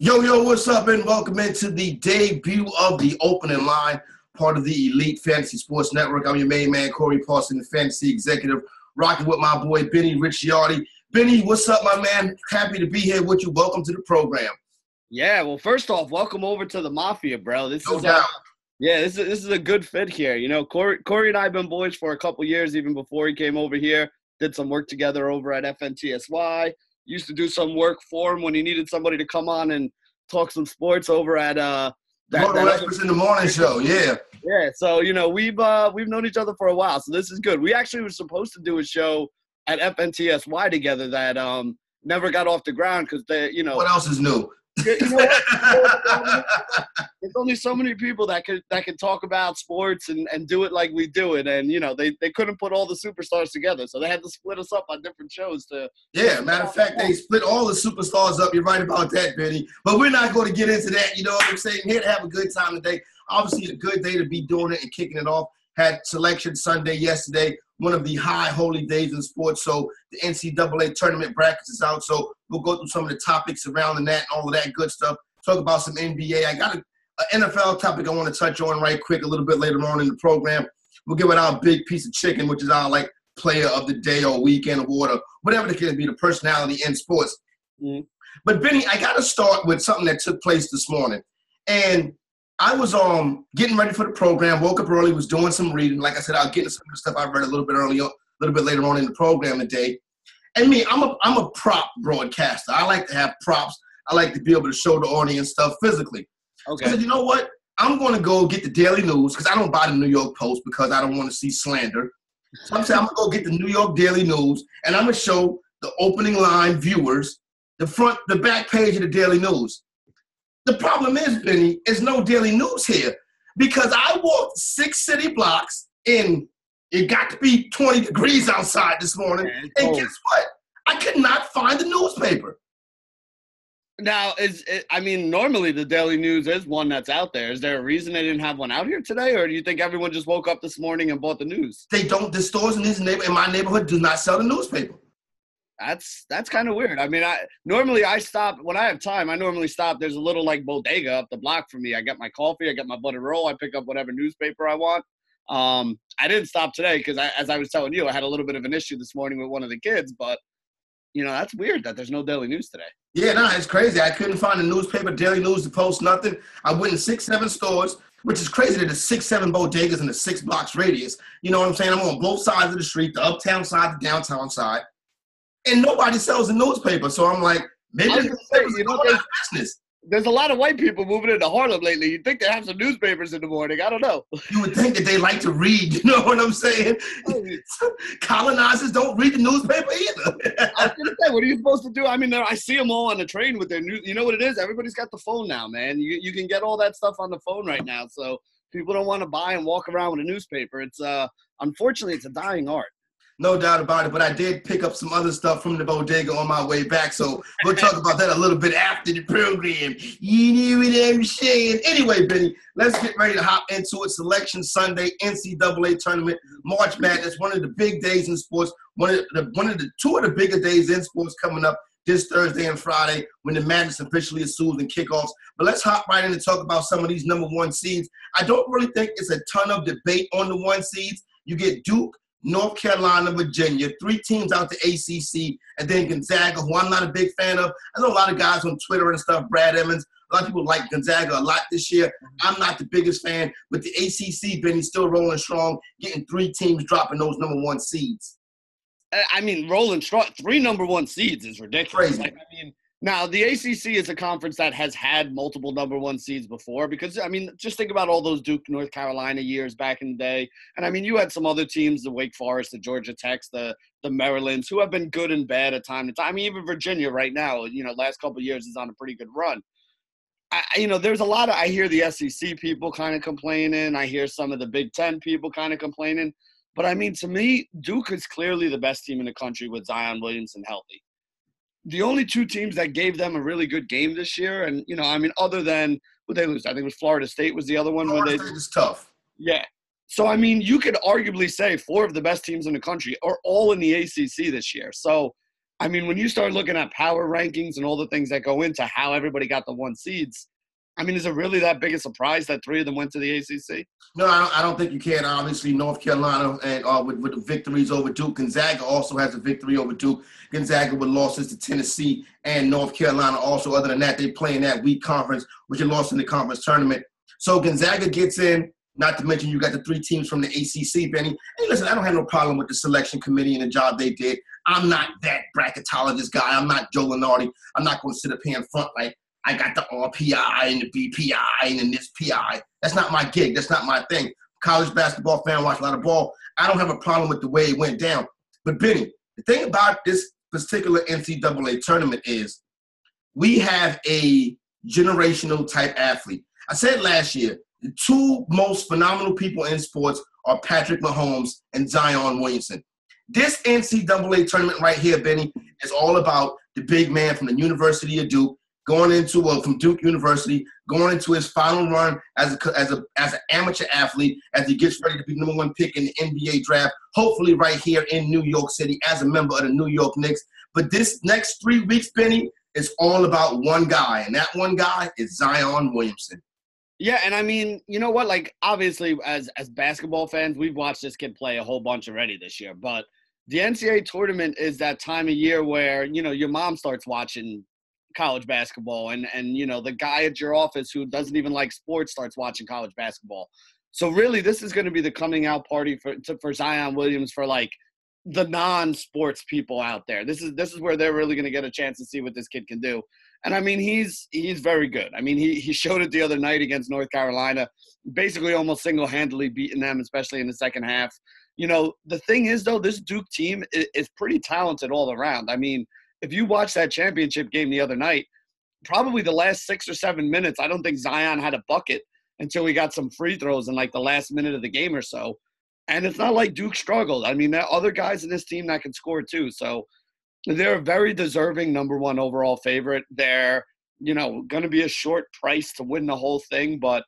Yo, what's up, and welcome into the debut of the Opening Line, part of the Elite Fantasy Sports Network. I'm your main man, Corey Parson, the fantasy executive, rocking with my boy, Benny Ricciardi. Benny, what's up, my man? Happy to be here with you. Welcome to the program. Yeah, well, first off, welcome over to the Mafia, bro. No doubt. This is a good fit here. You know, Corey and I have been boys for a couple years, even before he came over here. Did some work together over at FNTSY. Used to do some work for him when he needed somebody to come on and talk some sports over at Experts in the Morning Show. Yeah. Yeah, so you know we've known each other for a while, so this is good. We actually were supposed to do a show at FNTSY together that never got off the ground because What else is new? You know what? There's only so many people that can talk about sports and do it like we do it, and you know they couldn't put all the superstars together, so they had to split us up on different shows. Matter of fact, they split all the superstars up. You're right about that, Benny. But we're not going to get into that. You know what I'm saying? Here to have a good time today. Obviously, a good day to be doing it and kicking it off. Had Selection Sunday yesterday, one of the high holy days in sports. So the NCAA tournament brackets is out. So we'll go through some of the topics surrounding that and all of that good stuff. Talk about some NBA. I got an NFL topic I want to touch on right quick a little bit later on in the program. We'll give it our big piece of chicken, which is our player of the day or weekend award or whatever the case be, the personality in sports. Mm-hmm. But Benny, I got to start with something that took place this morning. And I was getting ready for the program, woke up early, was doing some reading. Like I said, I'll get into some of the stuff I read a little bit later on in the program today. And me, I'm a prop broadcaster. I like to have props. I like to be able to show the audience stuff physically. Okay. So I said, you know what? I'm going to go get the Daily News because I don't buy the New York Post because I don't want to see slander. So I'm saying I'm going to go get the New York Daily News, and I'm going to show the Opening Line viewers the back page of the Daily News. The problem is, Benny, is no Daily News here because I walked 6 city blocks and it got to be 20 degrees outside this morning. And guess what? I could not find the newspaper. Now, normally the Daily News is one that's out there. Is there a reason they didn't have one out here today, or do you think everyone just woke up this morning and bought the news? They don't. The stores in my neighborhood do not sell the newspaper. That's kind of weird. I mean, normally I stop when I have time. I normally stop. There's a little bodega up the block from me. I get my coffee, I get my buttered roll, I pick up whatever newspaper I want. I didn't stop today because as I was telling you, I had a little bit of an issue this morning with one of the kids. But you know, that's weird that there's no Daily News today. Yeah, no, it's crazy. I couldn't find a newspaper, Daily News, to post nothing. I went in 6-7 stores, which is crazy that there's 6-7 bodegas in a 6 blocks radius. You know what I'm saying? I'm on both sides of the street, the uptown side, the downtown side. And nobody sells a newspaper. So I'm like, maybe business. There's a lot of white people moving into Harlem lately. You'd think they have some newspapers in the morning. I don't know. You would think that they like to read. You know what I'm saying? Colonizers don't read the newspaper either. I was going to say, what are you supposed to do? I mean, I see them all on the train with their news. You know what it is? Everybody's got the phone now, man. You can get all that stuff on the phone right now. So people don't want to buy and walk around with a newspaper. It's unfortunately, it's a dying art. No doubt about it, but I did pick up some other stuff from the bodega on my way back, so we'll talk about that a little bit after the program. You know what I'm saying? Anyway, Benny, let's get ready to hop into it. Selection Sunday, NCAA tournament, March Madness, one of the big days in sports, two of the bigger days in sports coming up this Thursday and Friday when the Madness officially assumes and kickoffs. But let's hop right in and talk about some of these number one seeds. I don't really think it's a ton of debate on the one seeds. You get Duke, North Carolina, Virginia, 3 teams out the ACC, and then Gonzaga, who I'm not a big fan of. I know a lot of guys on Twitter and stuff, Brad Emmons, a lot of people like Gonzaga a lot this year. I'm not the biggest fan, but the ACC, Benny's still rolling strong, getting 3 teams dropping those number one seeds. I mean, rolling strong, 3 number one seeds is ridiculous. Crazy. Now, the ACC is a conference that has had multiple number one seeds before because, just think about all those Duke, North Carolina years back in the day. And, you had some other teams, the Wake Forest, the Georgia Techs, the Marylands, who have been good and bad at time to time. Even Virginia right now, last couple of years is on a pretty good run. There's a lot of – I hear the SEC people kind of complaining. I hear some of the Big Ten people kind of complaining. But, to me, Duke is clearly the best team in the country with Zion Williamson healthy. The only 2 teams that gave them a really good game this year, and, other than – would they lose? I think it was Florida State was the other one. Florida State is tough. Yeah. So, you could arguably say 4 of the best teams in the country are all in the ACC this year. So, I mean, when you start looking at power rankings and all the things that go into how everybody got the 1 seeds, I mean, is it really that big a surprise that 3 of them went to the ACC? No, I don't think you can. Obviously, North Carolina and with the victories over Duke. Gonzaga also has a victory over Duke. Gonzaga with losses to Tennessee and North Carolina. Also, other than that, they play in that weak conference, which they lost in the conference tournament. So Gonzaga gets in. Not to mention you got the 3 teams from the ACC, Benny. Hey, listen, I don't have no problem with the selection committee and the job they did. I'm not that bracketologist guy. I'm not Joe Lenardi. I'm not going to sit up here in front like I got the RPI and the BPI and this PI. That's not my gig. That's not my thing. College basketball fan, watch a lot of ball. I don't have a problem with the way it went down. But, Benny, the thing about this particular NCAA tournament is we have a generational type athlete. I said last year, the 2 most phenomenal people in sports are Patrick Mahomes and Zion Williamson. This NCAA tournament right here, Benny, is all about the big man from the University of Duke, from Duke University, going into his final run as an amateur athlete as he gets ready to be number 1 pick in the NBA draft, hopefully right here in New York City as a member of the New York Knicks. But this next 3 weeks, Benny, is all about one guy, and that one guy is Zion Williamson. Yeah, and I mean, you know what? Like, obviously, as basketball fans, we've watched this kid play a whole bunch already this year. But the NCAA tournament is that time of year where, you know, your mom starts watching college basketball and you know, the guy at your office who doesn't even like sports starts watching college basketball. So really, this is going to be the coming out party for Zion Williams for, like, the non-sports people out there. This is where they're really going to get a chance to see what this kid can do. And I mean, he's very good. I mean, he showed it the other night against North Carolina, basically almost single-handedly beating them, especially in the second half. You know, the thing is, though, this Duke team is pretty talented all around. I mean, if you watch that championship game the other night, probably the last 6 or 7 minutes, I don't think Zion had a bucket until he got some free throws in, like, the last minute of the game or so. And it's not like Duke struggled. I mean, there are other guys in this team that can score too. So they're a very deserving number 1 overall favorite. They're, you know, going to be a short price to win the whole thing. But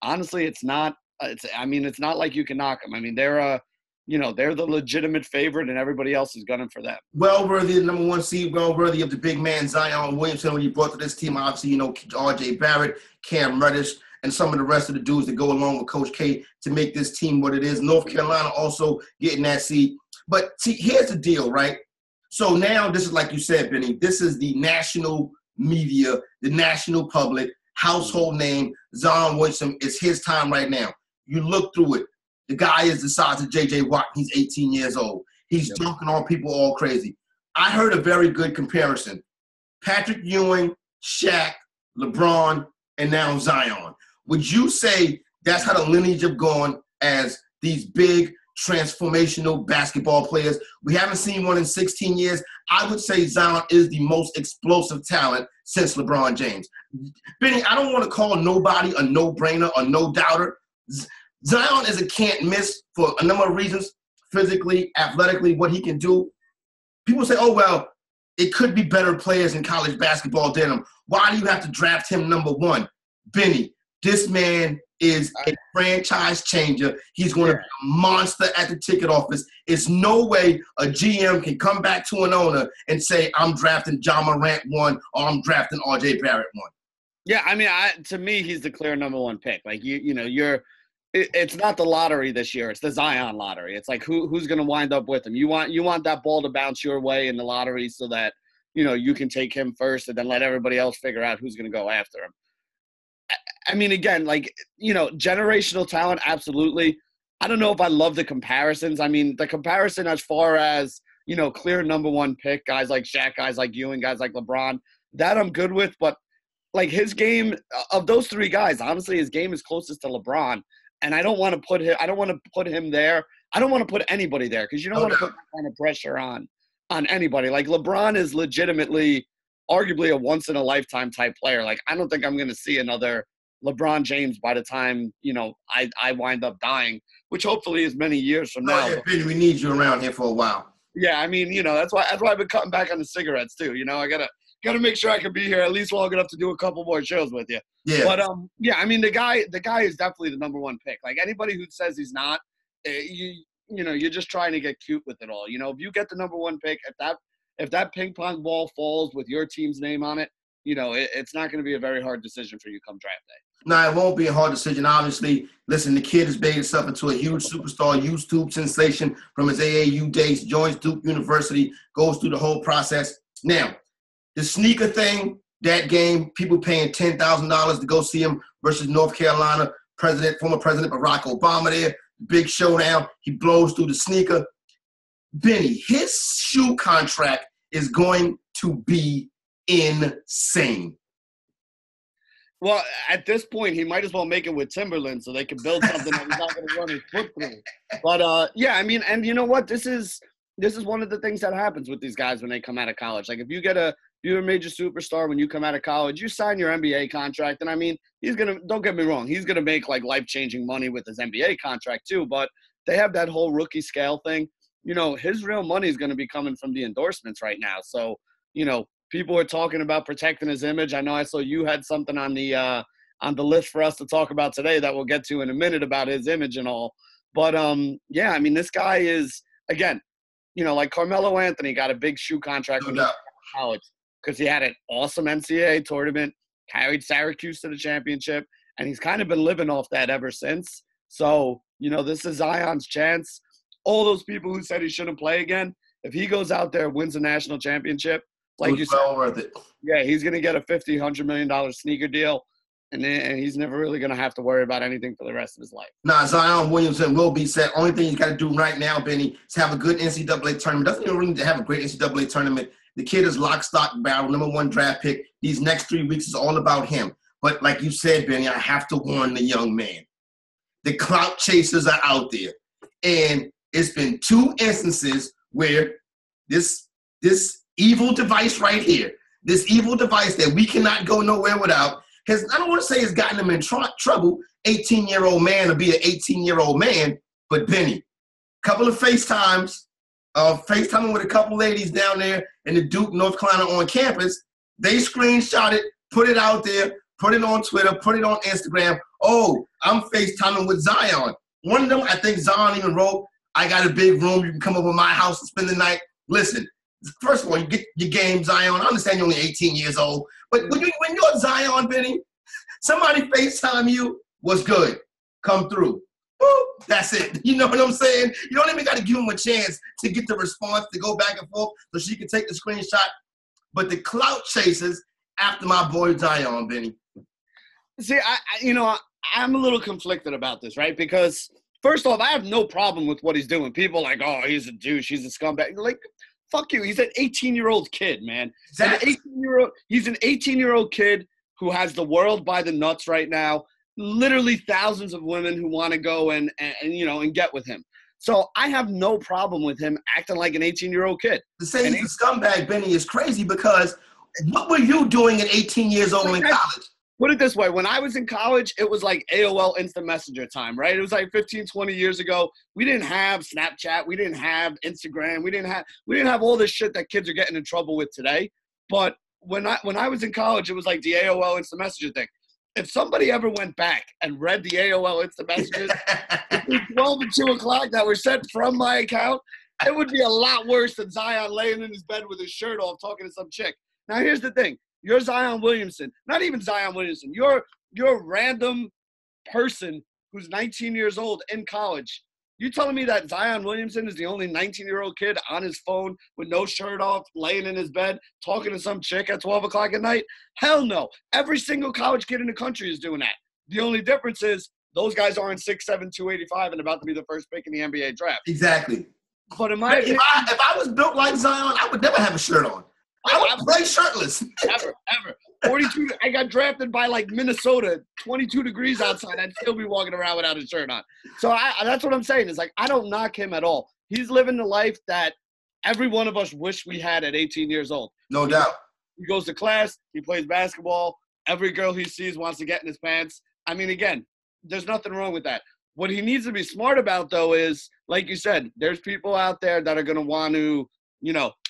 honestly, it's not like you can knock them. I mean, they're the legitimate favorite and everybody else is gunning for them. Well worthy of the number 1 seed, well worthy of the big man Zion Williamson. When you brought to this team, obviously, you know, R.J. Barrett, Cam Reddish, and some of the rest of the dudes that go along with Coach K to make this team what it is. North Carolina also getting that seed. But see, here's the deal, right? So now this is, like you said, Benny, this is the national media, the national public, household name. Zion Williamson is his time right now. You look through it. The guy is the size of J.J. Watt. He's 18 years old. He's dunking on people all crazy. I heard a very good comparison. Patrick Ewing, Shaq, LeBron, and now Zion. Would you say that's how the lineage have gone as these big transformational basketball players? We haven't seen one in 16 years. I would say Zion is the most explosive talent since LeBron James. Benny, I don't want to call nobody a no-brainer or no-doubter. Zion is a can't miss for a number of reasons, physically, athletically, what he can do. People say, oh, well, it could be better players in college basketball than him. Why do you have to draft him number 1? Benny, this man is a franchise changer. He's going to be a monster at the ticket office. It's no way a GM can come back to an owner and say, I'm drafting John Morant 1 or I'm drafting R.J. Barrett 1. Yeah, I mean, to me, he's the clear number 1 pick. Like, it's not the lottery this year. It's the Zion lottery. It's like who's going to wind up with him. You want that ball to bounce your way in the lottery so that, you know, you can take him first and then let everybody else figure out who's going to go after him. I mean, again, like, you know, generational talent, absolutely. I don't know if I love the comparisons. I mean, the comparison as far as, you know, clear number 1 pick, guys like Shaq, guys like Ewing, guys like LeBron, that I'm good with. But, like, his game, of those 3 guys, honestly, his game is closest to LeBron. And I don't want to put him there. I don't want to put anybody there because you don't want to put that kind of pressure on anybody. Like, LeBron is legitimately arguably a once-in-a-lifetime type player. Like, I don't think I'm going to see another LeBron James by the time, you know, I wind up dying, which hopefully is many years from now. Yeah, Benny, we need you around here for a while. Yeah, I mean, you know, that's why I've been cutting back on the cigarettes too. You know, I gotta make sure I can be here at least long enough to do a couple more shows with you. Yeah. But yeah, I mean, the guy is definitely the number 1 pick. Like, anybody who says he's not, you know, you're just trying to get cute with it all. You know, if you get the number 1 pick, if that ping pong ball falls with your team's name on it, it's not going to be a very hard decision for you come draft day. No, it won't be a hard decision. Obviously, listen, the kid has made himself into a huge superstar, YouTube sensation from his AAU days, joins Duke University, goes through the whole process. Now, the sneaker thing, that game, people paying $10,000 to go see him versus North Carolina, former President Barack Obama there, big showdown. He blows through the sneaker. Benny, his shoe contract is going to be insane. Well, at this point, he might as well make it with Timberland so they can build something that he's not going to run his foot through. But, yeah, I mean, and you know what? This is one of the things that happens with these guys when they come out of college. Like, if you're a major superstar when you come out of college, you sign your NBA contract. And, I mean, don't get me wrong, he's going to make, like, life-changing money with his NBA contract too. But they have that whole rookie scale thing. His real money is going to be coming from the endorsements right now. So, people are talking about protecting his image. I know I saw you had something on the list for us to talk about today that we'll get to in a minute about his image and all. But, yeah, I mean, this guy is, again, like Carmelo Anthony got a big shoe contract when he was in college because he had an awesome NCAA tournament, carried Syracuse to the championship, and he's kind of been living off that ever since. So, this is Zion's chance. All those people who said he shouldn't play again, if he goes out there and wins a national championship, like you said, well worth it. Yeah, he's going to get a $100 million sneaker deal, and he's never really going to have to worry about anything for the rest of his life. Nah, Zion Williamson will be set. Only thing he's got to do right now, Benny, is have a good NCAA tournament. Doesn't even really need to have a great NCAA tournament. The kid is lock, stock, barrel, #1 draft pick. These next 3 weeks is all about him. But like you said, Benny, I have to warn the young man. The clout chasers are out there. And it's been 2 instances where this evil device right here, this evil device that we cannot go nowhere without, I don't want to say has gotten him in trouble, 18-year-old man to be an 18-year-old man, but Benny, couple of FaceTiming with a couple ladies down there in the Duke, North Carolina on campus, they screenshot it, put it out there, put it on Twitter, put it on Instagram. Oh, I'm FaceTiming with Zion. One of them, I think Zion even wrote, I got a big room. You can come over my house and spend the night. Listen, first of all, you get your game, Zion. I understand you're only 18 years old. But when you're Zion, Benny, somebody FaceTime you, what's good? Come through. Woo, that's it. You know what I'm saying? You don't even got to give them a chance to get the response, to go back and forth so she can take the screenshot. But the clout chasers after my boy Zion, Benny. See, I'm a little conflicted about this, right? Because first off, I have no problem with what he's doing. People are like, oh, he's a douche, he's a scumbag. Like, fuck you. He's an 18-year-old kid, man. Exactly. He's an 18-year-old kid who has the world by the nuts right now. Literally thousands of women who want to go and get with him. So I have no problem with him acting like an 18-year-old kid. To say he's a scumbag, Benny, is crazy because what were you doing at 18 years old in college? Put it this way. When I was in college, it was like AOL Instant Messenger time, right? It was like 15, 20 years ago. We didn't have Snapchat. We didn't have Instagram. We didn't have all this shit that kids are getting in trouble with today. But when I was in college, it was like the AOL Instant Messenger thing. If somebody ever went back and read the AOL Instant Messages between 12 and 2 o'clock that were sent from my account, it would be a lot worse than Zion laying in his bed with his shirt off talking to some chick. Now, here's the thing. You're Zion Williamson. Not even Zion Williamson. You're a random person who's 19 years old in college. You telling me that Zion Williamson is the only 19-year-old kid on his phone with no shirt off, laying in his bed, talking to some chick at 12 o'clock at night? Hell no. Every single college kid in the country is doing that. The only difference is those guys aren't 6'7", 285 and about to be the first pick in the NBA draft. Exactly. But if I was built like Zion, I would never have a shirt on. I would play shirtless. Ever. 42. I got drafted by like Minnesota, 22 degrees outside. I'd still be walking around without a shirt on. So that's what I'm saying. Is like I don't knock him at all. He's living the life that every one of us wish we had at 18 years old. No doubt. He goes to class. He plays basketball. Every girl he sees wants to get in his pants. I mean, again, there's nothing wrong with that. What he needs to be smart about, though, is, like you said, there's people out there that are going to want to,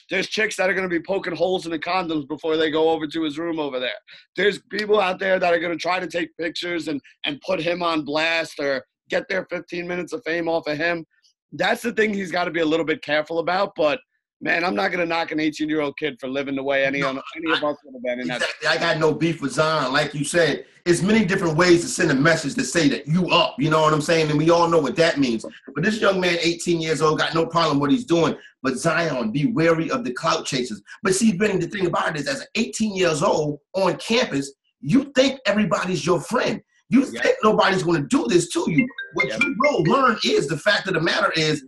there's chicks that are going to be poking holes in the condoms before they go over to his room over there. There's people out there that are going to try to take pictures and put him on blast or get their 15 minutes of fame off of him. That's the thing he's got to be a little bit careful about. But, Man, I'm not going to knock an 18-year-old kid for living the way any of us would have been in that. Exactly. I got no beef with Zion. Like you said, it's many different ways to send a message to say that you up. You know what I'm saying? And we all know what that means. But this young man, 18 years old, got no problem with what he's doing. But Zion, be wary of the clout chasers. But see, Benny, the thing about it is, as an 18 years old on campus, you think everybody's your friend. You think nobody's going to do this to you. What you will learn is the fact of the matter is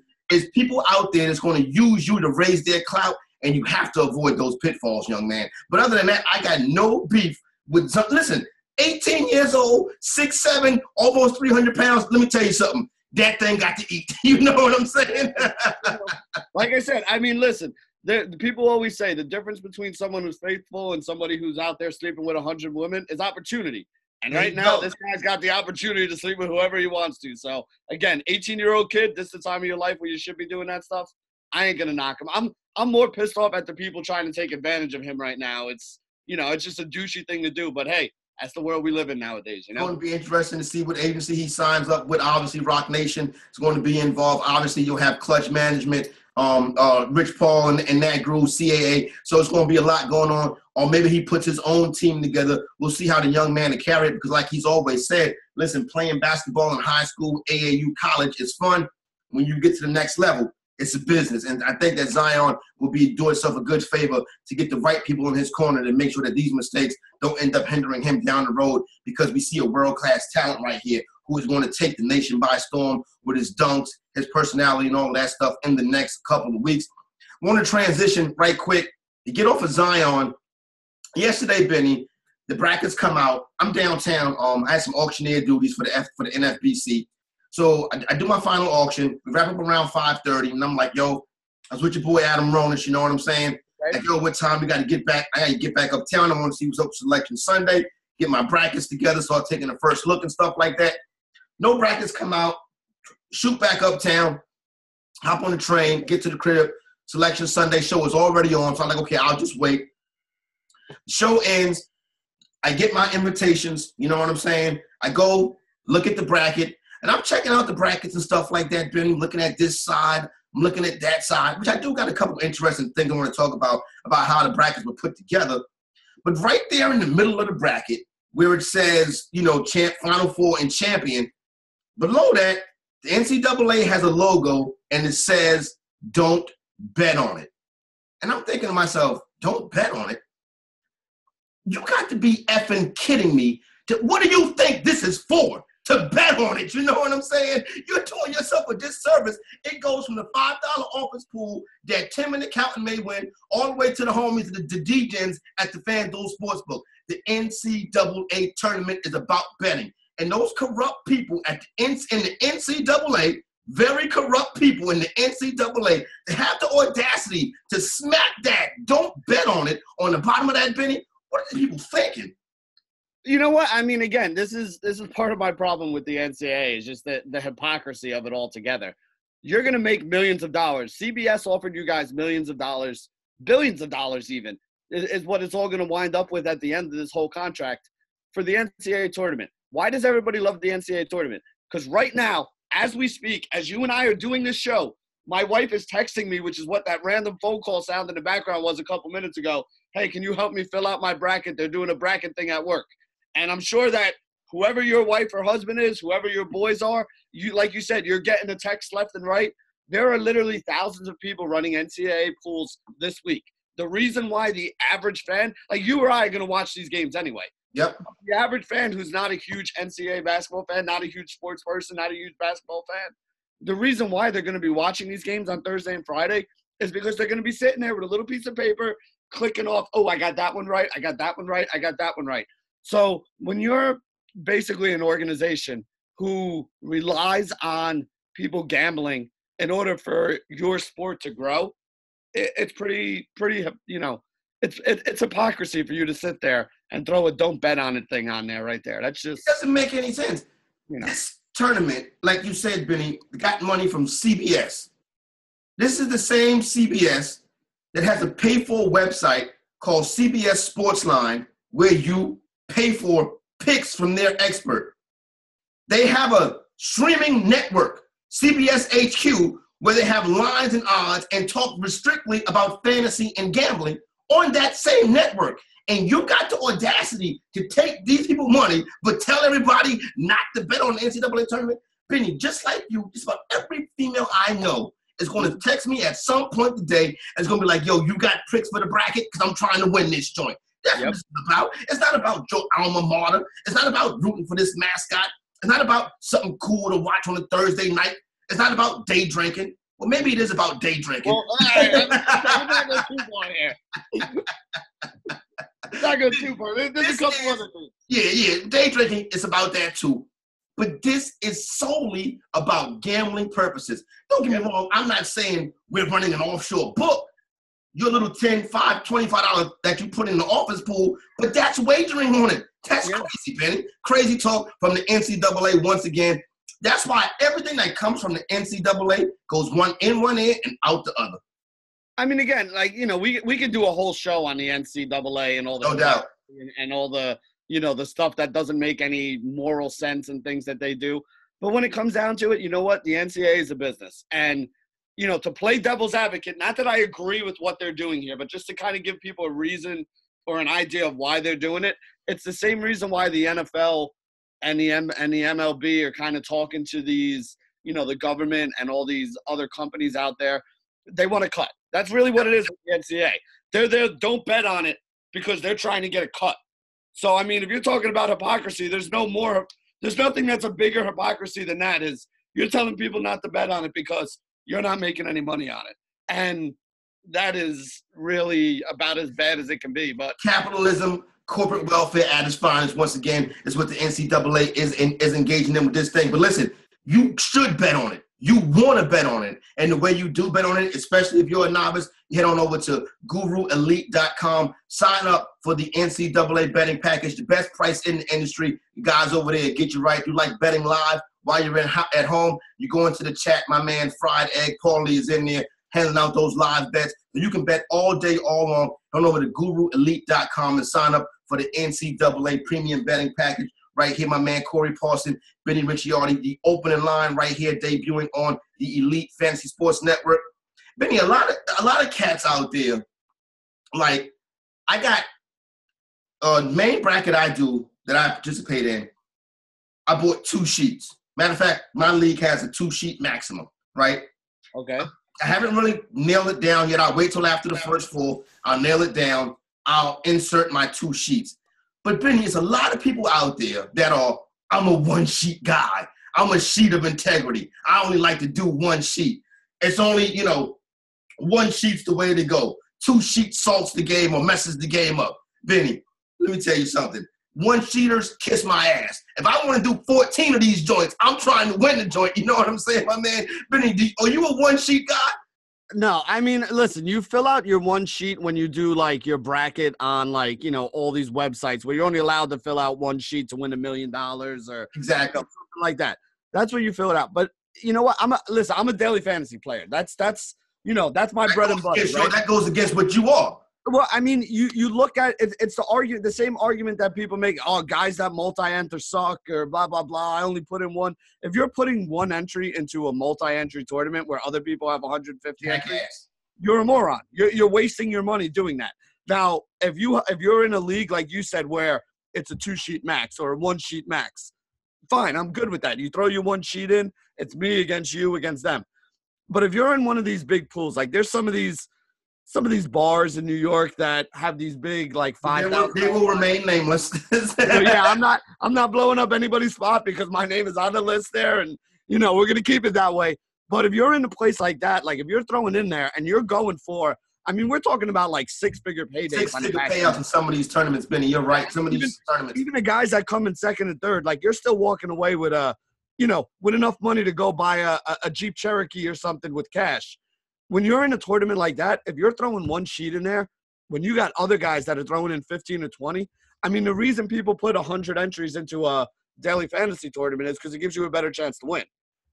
people out there that's going to use you to raise their clout, and you have to avoid those pitfalls, young man. But other than that, I got no beef with – listen, 18 years old, 6'7", almost 300 pounds. Let me tell you something. That thing got to eat. You know what I'm saying? Like I said, I mean, listen, the people always say the difference between someone who's faithful and somebody who's out there sleeping with 100 women is opportunity. And right now, this guy's got the opportunity to sleep with whoever he wants to. So, again, 18-year-old kid, this is the time of your life where you should be doing that stuff. I ain't going to knock him. I'm more pissed off at the people trying to take advantage of him right now. It's, it's just a douchey thing to do. But, hey, that's the world we live in nowadays, It's going to be interesting to see what agency he signs up with. Obviously, Rock Nation is going to be involved. Obviously, you'll have Clutch Management, Rich Paul and that group, CAA. So it's going to be a lot going on. Or maybe he puts his own team together. We'll see how the young man will carry it because like he's always said, listen, playing basketball in high school, AAU, college is fun. When you get to the next level, it's a business. And I think that Zion will be doing himself a good favor to get the right people in his corner to make sure that these mistakes don't end up hindering him down the road because we see a world-class talent right here who is going to take the nation by storm with his dunks, his personality, and all that stuff in the next couple of weeks. I want to transition right quick to get off of Zion. Yesterday, Benny, the brackets come out. I'm downtown. I had some auctioneer duties for the NFBC. So I do my final auction. We wrap up around 5:30, and I'm like, yo, I was with your boy Adam Ronis, you know what I'm saying? Right. Like, yo, what time we got to get back? I got to get back uptown. I want to see what's up with Selection Sunday, get my brackets together, start taking the first look and stuff like that. No brackets come out. Shoot back uptown, hop on the train, get to the crib. Selection Sunday show is already on, so I'm like, okay, I'll just wait. The show ends. I get my invitations, you know what I'm saying? I go look at the bracket, and I'm checking out the brackets and stuff like that, Benny, looking at this side, I'm looking at that side, which I do got a couple interesting things I want to talk about how the brackets were put together. But right there in the middle of the bracket, where it says, Final Four and Champion, below that, the NCAA has a logo, and it says, don't bet on it. And I'm thinking to myself, don't bet on it? You got to be effing kidding me. What do you think this is for? To bet on it, you know what I'm saying? You're doing yourself a disservice. It goes from the $5 office pool that Tim and the accountant may win all the way to the homies, the DJs at the FanDuel Sportsbook. The NCAA tournament is about betting. And those corrupt people in the NCAA, very corrupt people in the NCAA, they have the audacity to smack that, don't bet on it, on the bottom of that, Benny. What are these people thinking? You know what? I mean, again, this is part of my problem with the NCAA is just the hypocrisy of it all together. You're going to make millions of dollars. CBS offered you guys millions of dollars, billions of dollars even, is what it's all going to wind up with at the end of this whole contract for the NCAA tournament. Why does everybody love the NCAA tournament? Because right now, as we speak, as you and I are doing this show, my wife is texting me, which is what that random phone call sound in the background was a couple minutes ago. Hey, can you help me fill out my bracket? They're doing a bracket thing at work. And I'm sure that whoever your wife or husband is, whoever your boys are, like you said, you're getting the text left and right. There are literally thousands of people running NCAA pools this week. The reason why the average fan, like you or I, are going to watch these games anyway. Yep. The average fan who's not a huge NCAA basketball fan, not a huge sports person, not a huge basketball fan, the reason why they're going to be watching these games on Thursday and Friday is because they're going to be sitting there with a little piece of paper, clicking off, oh, I got that one right, I got that one right, I got that one right. So when you're basically an organization who relies on people gambling in order for your sport to grow, it's pretty, it's hypocrisy for you to sit there and throw a don't bet on it thing on there right there. That's just – it doesn't make any sense. This tournament, like you said, Benny, got money from CBS. This is the same CBS that has a pay-for website called CBS Sportsline where you pay for picks from their expert. They have a streaming network, CBS HQ, where they have lines and odds and talk strictly about fantasy and gambling on that same network. And you got the audacity to take these people money, but tell everybody not to bet on the NCAA tournament. Benny, just like you, just about every female I know is going to text me at some point today and it's going to be like, yo, you got tricks for the bracket? Because I'm trying to win this joint. That's what it's about. It's not about your alma mater. It's not about rooting for this mascot. It's not about something cool to watch on a Thursday night. It's not about day drinking. Well, maybe it is about day drinking. Well, all right, I'm not going too far here. It's not going too far. There's a couple other things. Yeah. Day drinking is about that too. But this is solely about gambling purposes. Don't get me wrong. I'm not saying we're running an offshore book. Your little $10, $5, $25 that you put in the office pool, but that's wagering on it. That's crazy, Benny. Crazy talk from the NCAA once again. That's why everything that comes from the NCAA goes one in and out the other. I mean, again, like, you know, we could do a whole show on the NCAA and all the no doubt. And all the, you know, the stuff that doesn't make any moral sense and things that they do. But when it comes down to it, you know what? The NCAA is a business. And, you know, to play devil's advocate, not that I agree with what they're doing here, but just to kind of give people a reason or an idea of why they're doing it. It's the same reason why the NFL and the MLB are kind of talking to these, you know, the government and all these other companies out there. They want to cut. That's really what it is with the NCAA. They're there, don't bet on it because they're trying to get a cut. So, I mean, if you're talking about hypocrisy, there's nothing that's a bigger hypocrisy than that is you're telling people not to bet on it because you're not making any money on it. And that is really about as bad as it can be. But capitalism, corporate welfare at its finest, once again, is what the NCAA is engaging them with this thing. But listen, you should bet on it. You want to bet on it. And the way you do bet on it, especially if you're a novice, you head on over to guruelite.com. Sign up for the NCAA betting package, the best price in the industry. You guys over there get you right. If you like betting live while you're at home, you go into the chat. My man, Fried Egg Paulie is in there handing out those live bets. So you can bet all day, all long. Head over to guruelite.com and sign up for the NCAA premium betting package. Right here, my man, Corey Parson, Benny Ricciardi, the opening line right here, debuting on the Elite Fantasy Sports Network. Benny, a lot of cats out there. Like, I got a main bracket I do that I participate in. I bought 2 sheets. Matter of fact, my league has a 2-sheet maximum, right? Okay. I haven't really nailed it down yet. I'll wait till after the first 4. I'll nail it down. I'll insert my 2 sheets. But, Benny, there's a lot of people out there that are, I'm a 1-sheet guy. I'm a sheet of integrity. I only like to do 1 sheet. It's only, 1 sheet's the way to go. 2 sheets salts the game or messes the game up. Benny, let me tell you something. 1-sheeters kiss my ass. If I want to do 14 of these joints, I'm trying to win the joint. You know what I'm saying, my man? Benny, are you a 1-sheet guy? No, I mean, listen, you fill out your 1 sheet when you do, like, your bracket on, like, all these websites where you're only allowed to fill out 1 sheet to win $1 million or exactly something like that. That's where you fill it out. But you know what? I'm a daily fantasy player. That's my bread and butter. Right? That goes against what you are. Well, I mean, you look at it, it's the same argument that people make. Oh, guys that multi-enter suck or blah blah blah. I only put in 1. If you're putting 1 entry into a multi-entry tournament where other people have 150 entries, you're a moron. You're wasting your money doing that. Now, if you're in a league like you said where it's a 2-sheet max or a 1-sheet max, fine, I'm good with that. You throw your 1 sheet in, it's me against you against them. But if you're in one of these big pools, like there's some of these bars in New York that have these big, like 5,000. They will remain nameless. Yeah, I'm not blowing up anybody's spot because my name is on the list there, and we're gonna keep it that way. But if you're in a place like that, like if you're throwing in there and you're going for, I mean, we're talking about like 6-figure paydays. 6-figure payouts in some of these tournaments, Benny. You're right. Some of these tournaments. Even the guys that come in 2nd and 3rd, like you're still walking away with with enough money to go buy a Jeep Cherokee or something with cash. When you're in a tournament like that, if you're throwing 1 sheet in there, when you got other guys that are throwing in 15 or 20, I mean, the reason people put 100 entries into a daily fantasy tournament is because it gives you a better chance to win.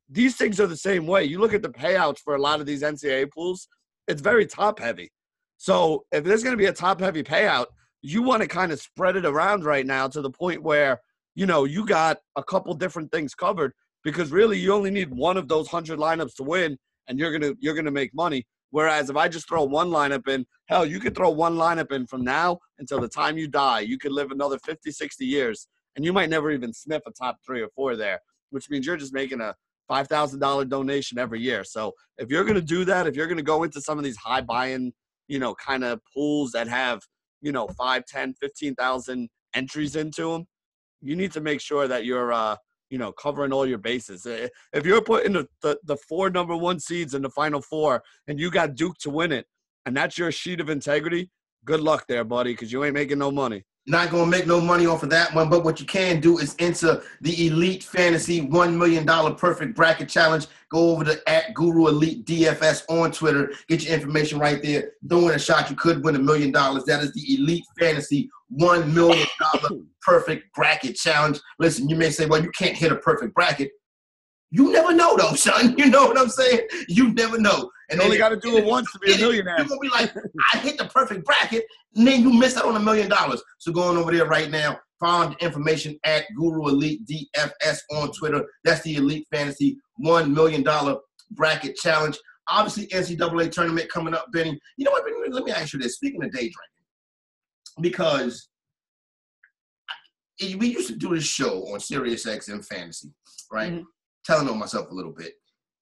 These things are the same way. You look at the payouts for a lot of these NCAA pools, it's very top-heavy. So if there's going to be a top-heavy payout, you want to kind of spread it around right now to the point where, you got a couple different things covered because really you only need 1 of those 100 lineups to win. and you're gonna make money. Whereas if I just throw one lineup in, hell, you could throw one lineup in from now until the time you die. You could live another 50, 60 years, and you might never even sniff a top 3 or 4 there, which means you're just making a $5,000 donation every year. So if you're going to do that, if you're going to go into some of these high buy-in, kind of pools that have, 5, 10, 15,000 entries into them, you need to make sure that you're, covering all your bases. If you're putting the 4 number 1 seeds in the Final Four and you got Duke to win it, and that's your sheet of integrity, good luck there, buddy, because you ain't making no money. You're not going to make no money off of that one, but what you can do is enter the Elite Fantasy $1 million Perfect Bracket Challenge. Go over to @GuruEliteDFS on Twitter. Get your information right there. Don't win a shot. You could win $1 million. That is the Elite Fantasy $1 million Perfect Bracket Challenge. Listen, you may say, well, you can't hit a perfect bracket. You never know, though, son. You know what I'm saying? You never know. And you only got to do it once to be a millionaire. You're going to be like, I hit the perfect bracket, and then you miss out on $1 million. So go on over there right now. Find information at Guru Elite DFS on Twitter. That's the Elite Fantasy $1 million Bracket Challenge. Obviously, NCAA tournament coming up, Benny. You know what, Benny? Let me ask you this. Speaking of day drinking, because we used to do this show on SiriusXM Fantasy, right? Mm-hmm. Telling on myself a little bit.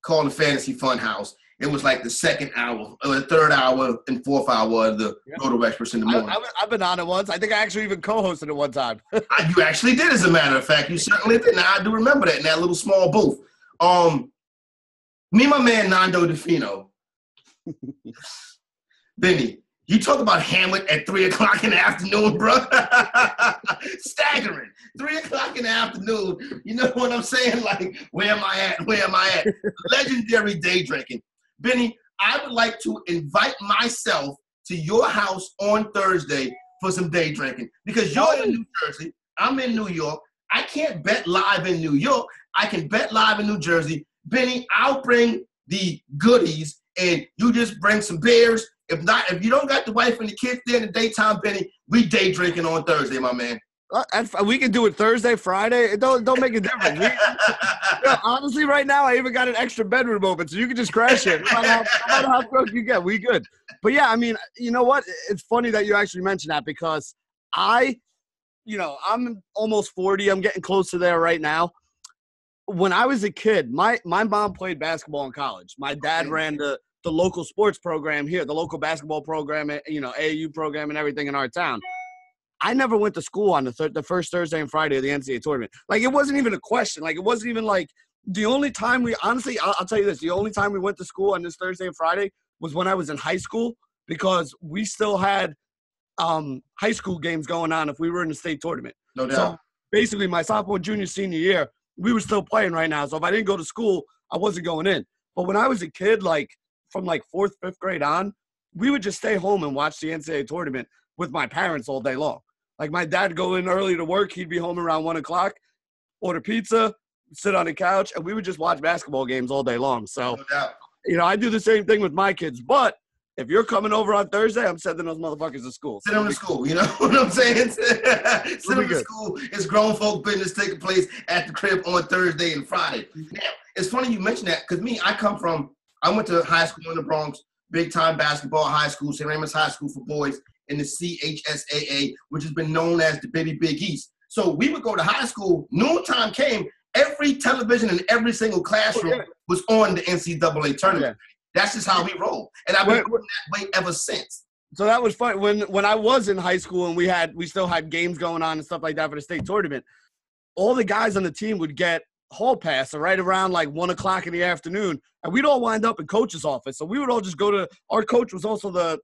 Called the Fantasy Funhouse. It was like the second hour, or the third hour, and fourth hour of the Roto Experts in the morning. I've been on it once. I think I actually even co-hosted it one time. You actually did, as a matter of fact. You certainly did. Now, I do remember that in that little small booth. Me and my man Nando DeFino, Benny, you talk about Hamlet at 3 o'clock in the afternoon, bro. Staggering. 3 o'clock in the afternoon. You know what I'm saying? Like, where am I at? Where am I at? Legendary day drinking. Benny, I would like to invite myself to your house on Thursday for some day drinking, because you're in New Jersey. I'm in New York. I can't bet live in New York. I can bet live in New Jersey. Benny, I'll bring the goodies, and you just bring some beers. If not, if you don't got the wife and the kids there in the daytime, Benny, we day drinking on Thursday, my man. We can do it Thursday, Friday. It don't make a difference. Honestly, right now, I even got an extra bedroom open, so you can just crash it. No matter how drunk you get, we good. But, yeah, I mean, you know what? It's funny that you actually mentioned that, because I'm almost 40. I'm getting close to there right now. When I was a kid, my mom played basketball in college. My dad ran the local sports program here, the local basketball program, AAU program and everything in our town. I never went to school on the first Thursday and Friday of the NCAA tournament. Like, it wasn't even a question. Like, it wasn't even like the only time I'll tell you this, the only time we went to school on this Thursday and Friday was when I was in high school, because we still had high school games going on if we were in the state tournament. No doubt. So basically my sophomore, junior, senior year, we were still playing right now. So if I didn't go to school, I wasn't going in. But when I was a kid, like from like 4th, 5th grade on, we would just stay home and watch the NCAA tournament with my parents all day long. Like, my dad would go in early to work. He'd be home around 1 o'clock, order pizza, sit on the couch, and we would just watch basketball games all day long. So, I do the same thing with my kids. But if you're coming over on Thursday, I'm sending those motherfuckers to school. Send them to school, you know what I'm saying? Send them to school. It's grown folk business taking place at the crib on Thursday and Friday. Now, it's funny you mentioned that, because I went to high school in the Bronx, big-time basketball high school, St. Raymond's High School for boys, in the CHSAA, which has been known as the Baby Big East. So we would go to high school, noontime came, every television in every single classroom was on the NCAA tournament. Yeah. That's just how we roll. And I've been doing that way ever since. So that was fun. When I was in high school and we still had games going on and stuff like that for the state tournament, all the guys on the team would get hall pass right around like 1 o'clock in the afternoon, and we'd all wind up in coach's office. So we would all just go to – our coach was also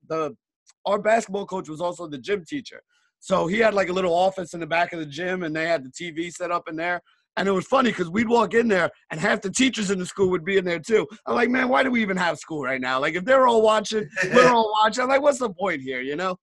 our basketball coach was also the gym teacher. So he had like a little office in the back of the gym, and they had the TV set up in there. And it was funny because we'd walk in there, and half the teachers in the school would be in there too. I'm like, man, why do we even have school right now? Like, if they're all watching, we're all watching. I'm like, what's the point here, you know?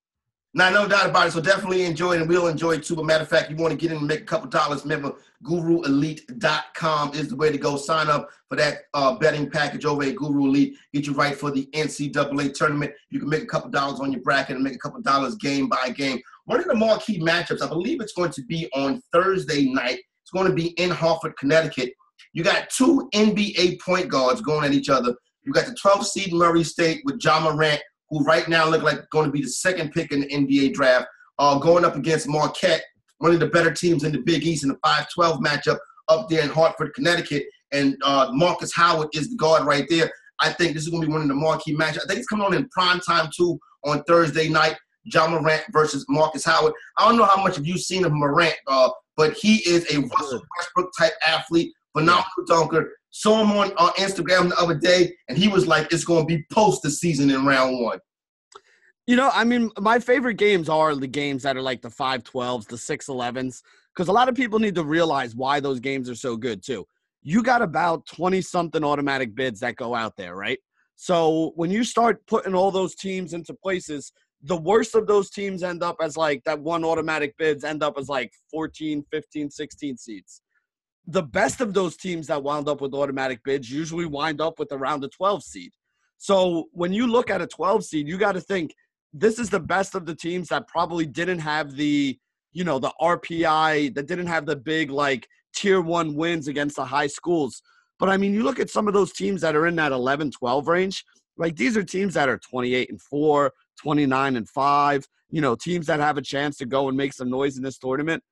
Nah, no doubt about it. So definitely enjoy it, and we'll enjoy it too. But matter of fact, you want to get in and make a couple dollars, remember, GuruElite.com is the way to go. Sign up for that betting package over at Guru Elite. Get you right for the NCAA tournament. You can make a couple dollars on your bracket and make a couple dollars game by game. One of the marquee matchups, I believe it's going to be on Thursday night. It's going to be in Hartford, Connecticut. You got 2 NBA point guards going at each other. You got the 12th seed Murray State with Ja Morant, who right now look like going to be the second pick in the NBA draft, going up against Marquette, one of the better teams in the Big East in the 5-12 matchup up there in Hartford, Connecticut. And Marcus Howard is the guard right there. I think this is going to be one of the marquee matches. I think it's coming on in prime time, too, on Thursday night. Ja Morant versus Marcus Howard. I don't know how much of you seen of Morant, but he is a Russell Westbrook-type athlete, phenomenal dunker. Saw him on Instagram the other day, and he was like, it's going to be post the season in round one. You know, I mean, my favorite games are the games that are like the 5-12s, the 6-11s, because a lot of people need to realize why those games are so good, too. You got about 20-something automatic bids that go out there, right? So when you start putting all those teams into places, the worst of those teams end up as like that one automatic bids end up as like 14, 15, 16 seeds. The best of those teams that wound up with automatic bids usually wind up with around a 12 seed. So when you look at a 12 seed, you got to think this is the best of the teams that probably didn't have the, you know, the RPI, that didn't have the big like tier 1 wins against the high schools. But I mean, you look at some of those teams that are in that 11-12 range, like these are teams that are 28-4, 29-5, you know, teams that have a chance to go and make some noise in this tournament.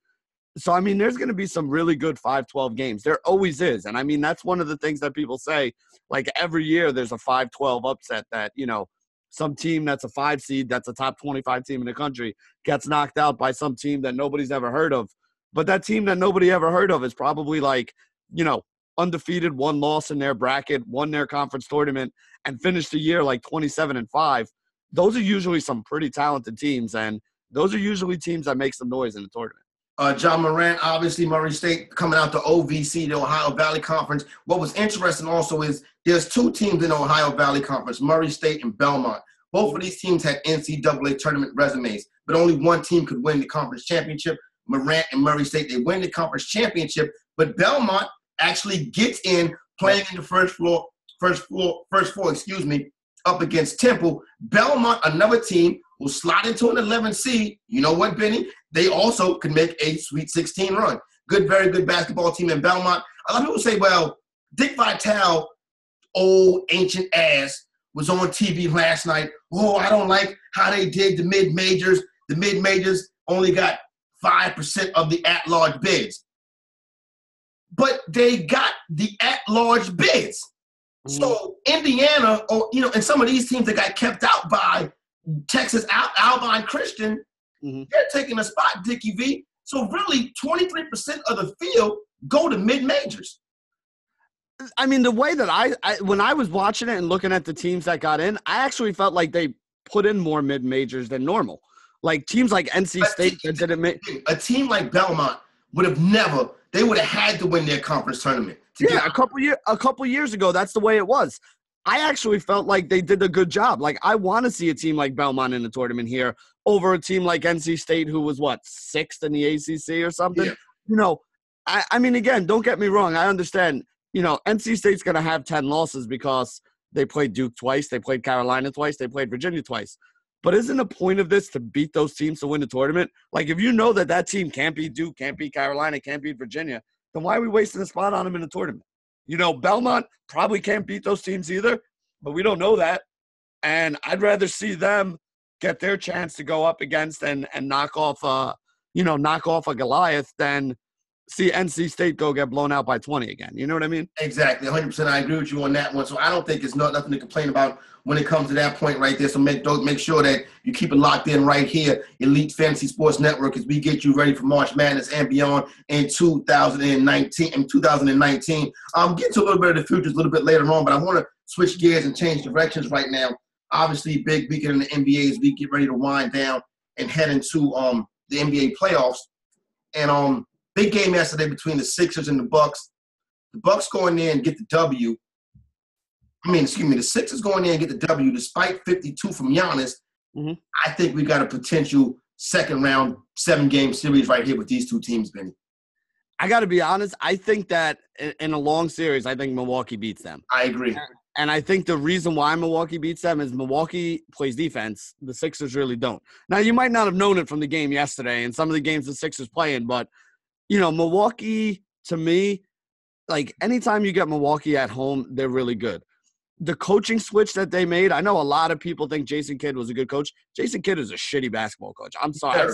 So, I mean, there's going to be some really good 5-12 games. There always is. And, I mean, that's one of the things that people say, like every year there's a 5-12 upset that, you know, some team that's a 5 seed, that's a top 25 team in the country, gets knocked out by some team that nobody's ever heard of. But that team that nobody ever heard of is probably like, you know, undefeated, 1 loss in their bracket, won their conference tournament, and finished the year like 27-5. Those are usually some pretty talented teams, and those are usually teams that make some noise in the tournament. Ja Morant, obviously Murray State coming out to OVC, the Ohio Valley Conference. What was interesting also is there's 2 teams in the Ohio Valley Conference, Murray State and Belmont. Both of these teams had NCAA tournament resumes, but only one team could win the conference championship. Morant and Murray State, they win the conference championship, but Belmont actually gets in playing in the first four, up against Temple. Belmont, another team, will slide into an 11 seed. You know what, Benny? They also can make a Sweet 16 run. Good, very good basketball team in Belmont. A lot of people say, well, Dick Vitale, old ancient ass, was on TV last night. Oh, I don't like how they did the mid-majors. The mid-majors only got 5% of the at-large bids. But they got the at-large bids. So Indiana, or you know, and some of these teams that got kept out by Texas Alpine Christian, they're taking a spot, Dickie V. So really, 23% of the field go to mid-majors. I mean, the way that I when I was watching it and looking at the teams that got in, I actually felt like they put in more mid-majors than normal. Like teams like NC State that didn't make a team like Belmont would have never. They would have had to win their conference tournament. Yeah, a couple years ago, that's the way it was. I actually felt like they did a good job. Like I want to see a team like Belmont in the tournament here over a team like NC State, who was what, 6th in the ACC or something. Yeah. You know, I mean, again, don't get me wrong. I understand. You know, NC State's going to have 10 losses because they played Duke twice, they played Carolina twice, they played Virginia twice. But isn't the point of this to beat those teams to win the tournament? Like, if you know that that team can't beat Duke, can't beat Carolina, can't beat Virginia, then why are we wasting a spot on them in the tournament? You know, Belmont probably can't beat those teams either, but we don't know that. And I'd rather see them get their chance to go up against and knock off a Goliath than see NC State go get blown out by 20 again. You know what I mean? Exactly. 100%. I agree with you on that one. So I don't think it's nothing to complain about when it comes to that point right there. So make sure that you keep it locked in right here, Elite Fantasy Sports Network, as we get you ready for March Madness and beyond in 2019. Get to a little bit of the futures a little bit later on, but I want to switch gears and change directions right now. Obviously, big weekend in the NBA as we get ready to wind down and head into the NBA playoffs. And big game yesterday between the Sixers and the Bucks. The Bucks go in there and get the W. The Sixers go in there and get the W despite 52 from Giannis. I think we got a potential second round 7-game series right here with these two teams, Benny. I got to be honest. I think that in a long series, I think Milwaukee beats them. I agree. And I think the reason why Milwaukee beats them is Milwaukee plays defense. The Sixers really don't. Now, you might not have known it from the game yesterday and some of the games the Sixers playing, but you know, Milwaukee, to me, like anytime you get Milwaukee at home, they're really good. the coaching switch that they made, I know a lot of people think Jason Kidd was a good coach. Jason Kidd is a shitty basketball coach. I'm sorry.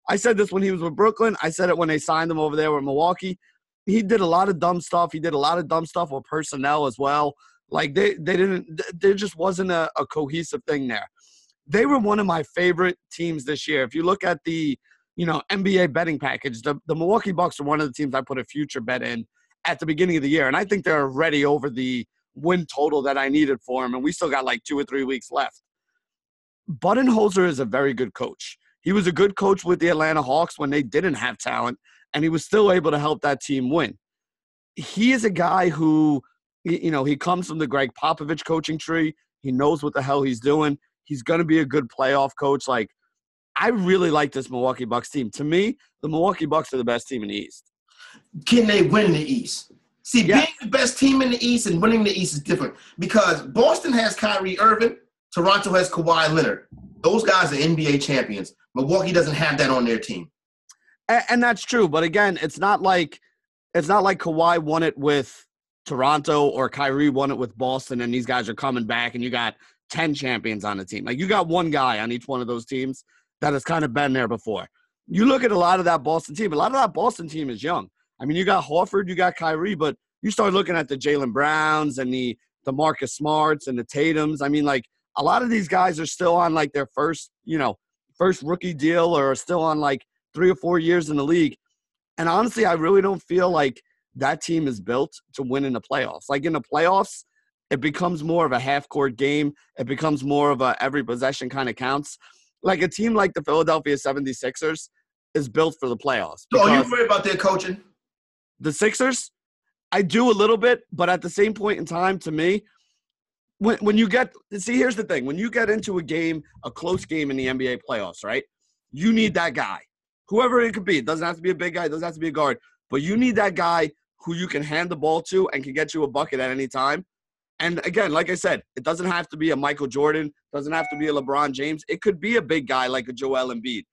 I said this when he was with Brooklyn. I said it when they signed him over there with Milwaukee. He did a lot of dumb stuff. He did a lot of dumb stuff with personnel as well. Like there just wasn't a cohesive thing there. They were one of my favorite teams this year. If you look at the, NBA betting package, the Milwaukee Bucks are one of the teams I put a future bet in at the beginning of the year. And I think they're already over the win total that I needed for him. And we still got like 2 or 3 weeks left. Budenholzer is a very good coach. He was a good coach with the Atlanta Hawks when they didn't have talent, and he was still able to help that team win. He is a guy who, he comes from the Greg Popovich coaching tree. He knows what the hell he's doing. He's going to be a good playoff coach. Like, I really like this Milwaukee Bucks team. To me, the Milwaukee Bucks are the best team in the East. Can they win the East? See, being the best team in the East and winning the East is different because Boston has Kyrie Irving, Toronto has Kawhi Leonard. Those guys are NBA champions. Milwaukee doesn't have that on their team. And that's true. But again, it's not like Kawhi won it with Toronto or Kyrie won it with Boston and these guys are coming back and you got 10 champions on the team. Like, you got one guy on each one of those teams that has kind of been there before. You look at a lot of that Boston team. A lot of that Boston team is young. I mean, you got Horford, you got Kyrie, but you start looking at the Jaylen Browns and the Marcus Smarts and the Tatums. I mean, like, a lot of these guys are still on, like, their first rookie deal or are still on, like, 3 or 4 years in the league. And honestly, I really don't feel like that team is built to win in the playoffs. Like, in the playoffs, it becomes more of a half-court game. It becomes more of a every possession kind of counts. Like, a team like the Philadelphia 76ers is built for the playoffs. So are you worried about their coaching? The Sixers? I do a little bit, but at the same point in time, to me, when you get – see, here's the thing. When you get into a game, a close game in the NBA playoffs, right, you need that guy. Whoever it could be. It doesn't have to be a big guy. It doesn't have to be a guard. But you need that guy who you can hand the ball to and can get you a bucket at any time. And, again, like I said, it doesn't have to be a Michael Jordan. It doesn't have to be a LeBron James. It could be a big guy like a Joel Embiid.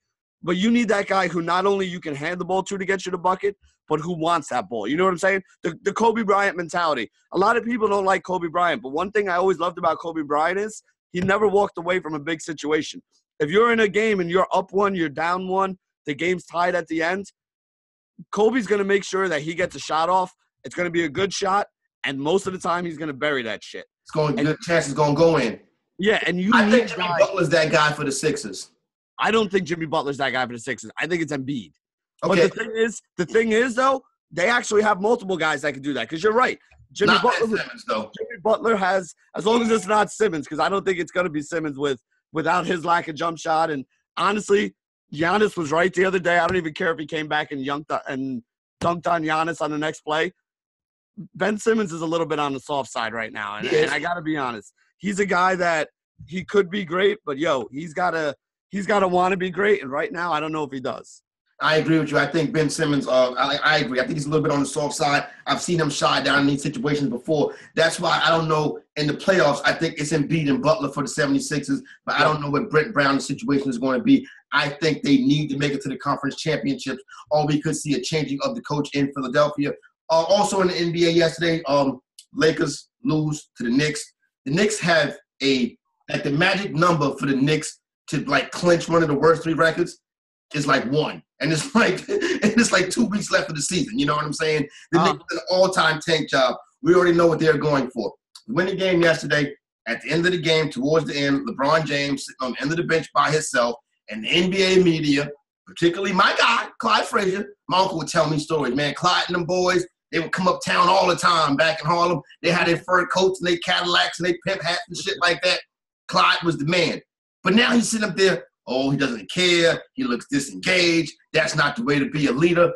But you need that guy who not only you can hand the ball to get you the bucket, but who wants that ball. You know what I'm saying? The Kobe Bryant mentality. A lot of people don't like Kobe Bryant, but one thing I always loved about Kobe Bryant is he never walked away from a big situation. If you're in a game and you're up 1, you're down 1, the game's tied at the end, Kobe's going to make sure that he gets a shot off. It's going to be a good shot, and most of the time he's going to bury that shit. Good chance it's going to go in. Yeah, and I think Jimmy Butler's that guy for the Sixers. I don't think Jimmy Butler's that guy for the Sixers. I think it's Embiid. Okay. But the thing is, though, they actually have multiple guys that can do that. Because you're right. Jimmy Butler has, as long as it's not Simmons, because I don't think it's going to be Simmons without his lack of jump shot. And honestly, Giannis was right the other day. I don't even care if he came back and dunked on Giannis on the next play. Ben Simmons is a little bit on the soft side right now. And I got to be honest. He's a guy that he could be great, but, he's got to want to be great. And right now, I don't know if he does. I agree with you. I think Ben Simmons, I agree. I think he's a little bit on the soft side. I've seen him shy down in these situations before. That's why I don't know. In the playoffs, I think it's Embiid and Butler for the 76ers, but I don't know what Brett Brown's situation is going to be. I think they need to make it to the conference championships, or we could see a changing of the coach in Philadelphia. Also in the NBA yesterday, Lakers lose to the Knicks. The Knicks have the magic number for the Knicks to clinch one of the worst 3 records is 1. And it's like 2 weeks left of the season. You know what I'm saying? The Knicks did an all-time tank job. We already know what they're going for. Win the game yesterday. At the end of the game, towards the end, LeBron James sitting on the end of the bench by himself, and the NBA media, particularly my guy, Clyde Frazier, my uncle would tell me stories, man. Clyde and them boys, they would come uptown all the time back in Harlem. They had their fur coats and their Cadillacs and their pimp hats and shit like that. Clyde was the man. But now he's sitting up there, he doesn't care. He looks disengaged. That's not the way to be a leader.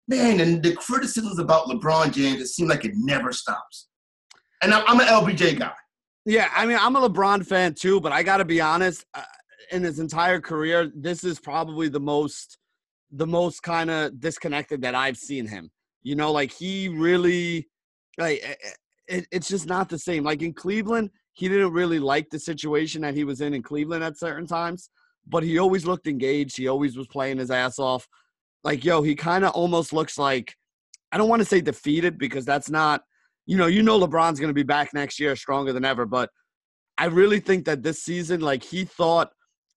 Man, and the criticisms about LeBron James, it seems like it never stops. And I'm an LBJ guy. Yeah, I mean, I'm a LeBron fan too, but I got to be honest, in his entire career, this is probably the most kind of disconnected that I've seen him. He really, it's just not the same. Like in Cleveland, he didn't really like the situation that he was in Cleveland at certain times, but he always looked engaged. He always was playing his ass off. He kind of almost looks like, I don't want to say defeated because that's not LeBron's going to be back next year stronger than ever, but I really think that this season, like, he thought,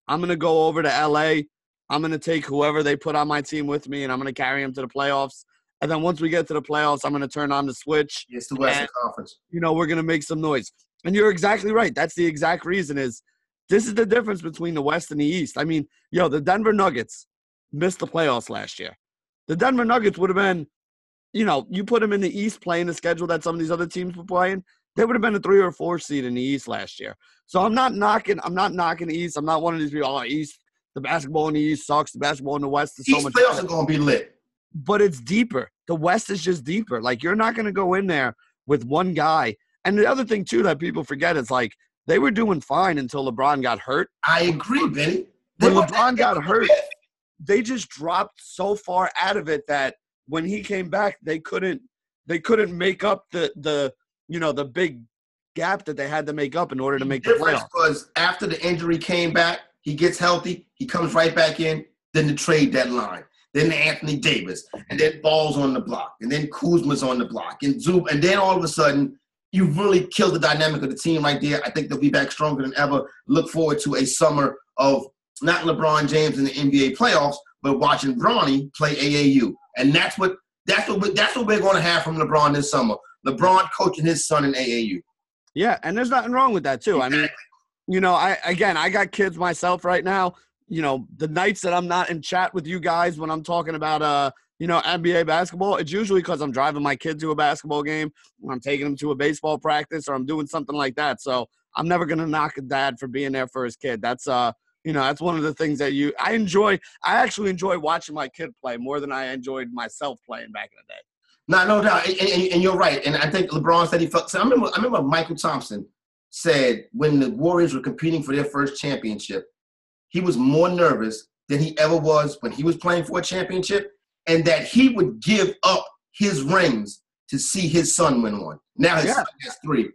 I'm going to go over to L.A., I'm going to take whoever they put on my team with me, and I'm going to carry them to the playoffs. And then once we get to the playoffs, I'm going to turn on the switch. It's the Western Conference. We're going to make some noise. And you're exactly right. That's the exact reason is this is the difference between the West and the East. I mean, the Denver Nuggets missed the playoffs last year. The Denver Nuggets would have been, you put them in the East playing the schedule that some of these other teams were playing, they would have been a 3 or 4 seed in the East last year. So I'm not knocking the East. I'm not one of these people, East, the basketball in the East sucks. The basketball in the West is so much better. East playoffs are going to be lit. But it's deeper. The West is just deeper. Like, you're not going to go in there with one guy. And the other thing, too, that people forget is, like, they were doing fine until LeBron got hurt. I agree, Benny. When LeBron got hurt, they just dropped so far out of it that when he came back, they couldn't make up the big gap that they had to make up in order to make the playoffs. The difference was after the injury came back, he gets healthy, he comes right back in, then the trade deadline, then the Anthony Davis, and then Ball's on the block, and then Kuzma's on the block, and Zoom, and then all of a sudden, you really killed the dynamic of the team right there. I think they'll be back stronger than ever. Look forward to a summer of not LeBron James in the NBA playoffs, but watching Bronny play AAU. And that's what we're going to have from LeBron this summer. LeBron coaching his son in AAU. Yeah, and there's nothing wrong with that too. Exactly. I mean, I got kids myself right now. The nights that I'm not in chat with you guys when I'm talking about NBA basketball, it's usually because I'm driving my kid to a basketball game, or I'm taking him to a baseball practice, or I'm doing something like that. So I'm never gonna knock a dad for being there for his kid. That's that's one of the things that I enjoy. I actually enjoy watching my kid play more than I enjoyed myself playing back in the day. No doubt, and you're right. And I think LeBron said he felt. So I remember Michael Thompson said when the Warriors were competing for their first championship, he was more nervous than he ever was when he was playing for a championship, and that he would give up his rings to see his son win one. Now his son has 3.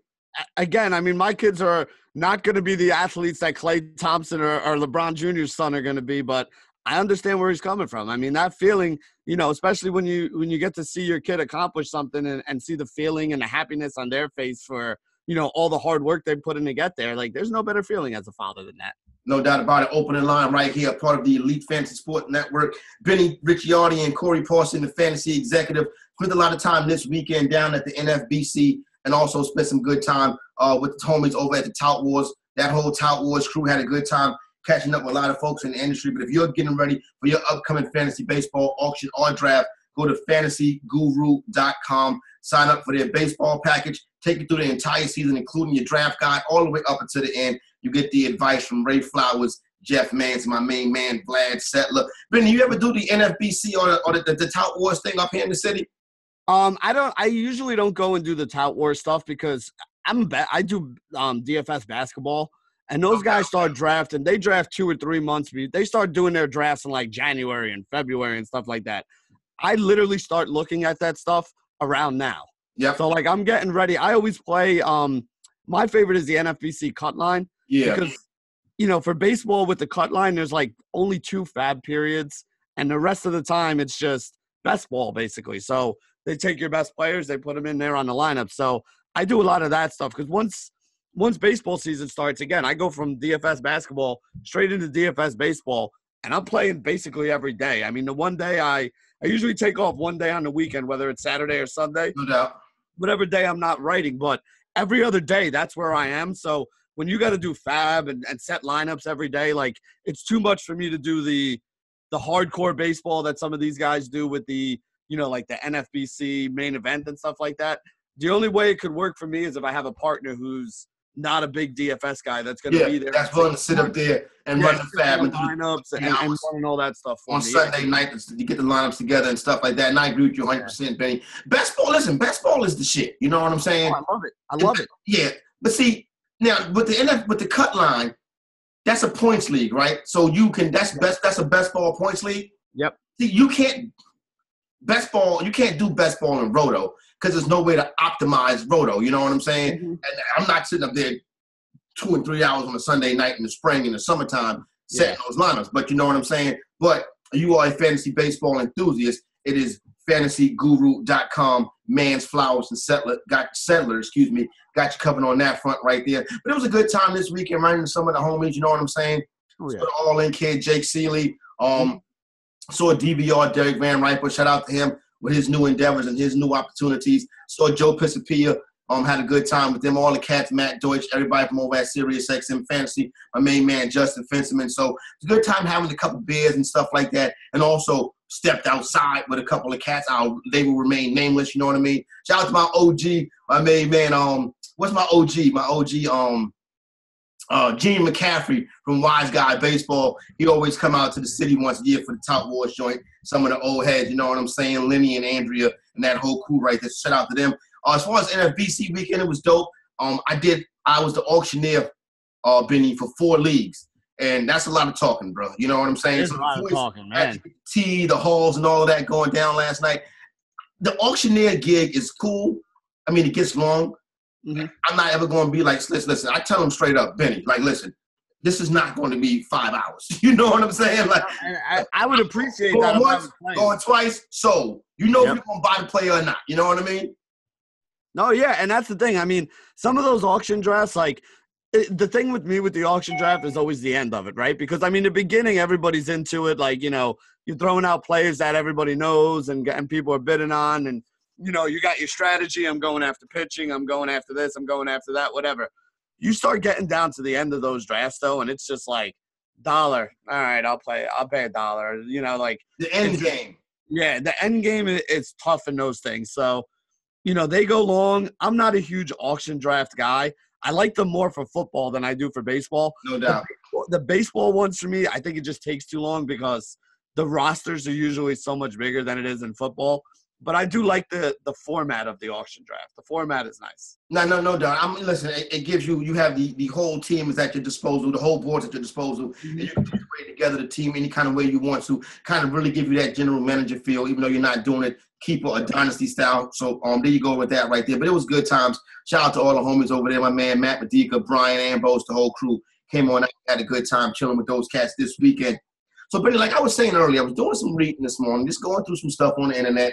Again, I mean, my kids are not going to be the athletes that Klay Thompson or LeBron Jr.'s son are going to be, but I understand where he's coming from. I mean, that feeling, especially when you get to see your kid accomplish something and see the feeling and the happiness on their face for, all the hard work they put in to get there. Like, there's no better feeling as a father than that. No doubt about it. Opening line right here, part of the Elite Fantasy Sports Network. Benny Ricciardi and Corey Parson, the fantasy executive, spent a lot of time this weekend down at the NFBC and also spent some good time with the homies over at the Tout Wars. That whole Tout Wars crew had a good time catching up with a lot of folks in the industry. But if you're getting ready for your upcoming fantasy baseball auction or draft, go to fantasyguru.com. Sign up for their baseball package. Take you through the entire season, including your draft guide, all the way up until the end. You get the advice from Ray Flowers, Jeff Mans, my main man, Vlad Settler. Benny, you ever do the NFBC or the Tout Wars thing up here in the city? I usually don't go and do the Tout Wars stuff because I do DFS basketball, and those guys start drafting. They draft 2 or 3 months. They start doing their drafts in like January and February and stuff like that. I literally start looking at that stuff around now. Yeah. So like I'm getting ready. I always play. My favorite is the NFBC cut line. Yeah. Because for baseball with the cut line, there's like only 2 fab periods, and the rest of the time it's just best ball basically. So they take your best players, they put them in there on the lineup. So I do a lot of that stuff because once baseball season starts again, I go from DFS basketball straight into DFS baseball, and I'm playing basically every day. I mean, the one day I usually take off one day on the weekend, whether it's Saturday or Sunday. No doubt. Whatever day I'm not writing, but every other day, that's where I am. So when you got to do fab and set lineups every day, like it's too much for me to do the hardcore baseball that some of these guys do with the, like the NFBC main event and stuff like that. The only way it could work for me is if I have a partner who's not a big DFS guy that's going to be there. That's willing to sit up there and run the fab and lineups and running all that stuff for on me. Sunday night to get the lineups together and stuff like that. And I agree with you 100%, Benny. Best ball is the shit. You know what I'm saying? Oh, I love it. Yeah, but see now with the cut line, that's a points league, right? So you can that's a best ball points league. Yep. See, you can't do best ball in Roto because there's no way to optimize Roto. You know what I'm saying? Mm-hmm. And I'm not sitting up there 2 and 3 hours on a Sunday night in the spring in the summertime setting those lineups. But you know what I'm saying? But you are a fantasy baseball enthusiast. It is fantasyguru.com. Man's Flowers and Settler, got you covered on that front right there. But it was a good time this weekend running into some of the homies, you know what I'm saying? Oh, yeah. So the All-In kid, Jake Seeley, saw DVR, Derek Van Riper, shout out to him with his new endeavors and his new opportunities. Saw Joe Pisapia, had a good time with them, all the cats, Matt Deutsch, everybody from over at SiriusXM Fantasy, my main man, Justin Fencerman. So it's a good time having a couple beers and stuff like that, and also stepped outside with a couple of cats. They will remain nameless, you know what I mean? Shout out to my OG, my main man, what's my OG? My OG, Gene McCaffrey from Wise Guy Baseball. He always come out to the city once a year for the Top Wars joint. Some of the old heads, you know what I'm saying? Lenny and Andrea and that whole crew right there. Shout out to them. As far as NFBC weekend, it was dope. I was the auctioneer, Benny, for 4 leagues. And that's a lot of talking, bro. You know what I'm saying? There's a lot of talking, man. The halls and all of that going down last night. The auctioneer gig is cool. I mean, it gets long. Mm-hmm. I'm not ever going to be like, listen, I tell them straight up, Benny, like, listen, this is not going to be 5 hours. You know what I'm saying? Like, I would appreciate going that. Once, going twice, so you know if you're going to buy the player or not. You know what I mean? No, yeah, and that's the thing. I mean, some of those auction drafts, like, the thing with me with the auction draft is always the end of it, right? Because, I mean, the beginning, everybody's into it. Like, you know, you're throwing out players that everybody knows and people are bidding on. And, you know, you got your strategy. I'm going after pitching. I'm going after this. I'm going after that, whatever. You start getting down to the end of those drafts, though, and it's just like, $1. All right, I'll pay $1. You know, like – the end game. Yeah, the end game is tough in those things. So, you know, they go long. I'm not a huge auction draft guy. I like them more for football than I do for baseball. No doubt. The baseball ones for me, I think it just takes too long because the rosters are usually so much bigger than it is in football. But I do like the format of the auction draft. The format is nice. No doubt. Listen, it gives you have the whole team is at your disposal, the whole board's at your disposal, and you can just put together the team any kind of way you want to, kind of really give you that general manager feel, even though you're not doing it, keep a dynasty style. So there you go with that right there. But it was good times. Shout out to all the homies over there, my man Matt Medica, Brian Ambrose, the whole crew came on. I had a good time chilling with those cats this weekend. So, Benny, like I was saying earlier, I was doing some reading this morning, just going through some stuff on the internet.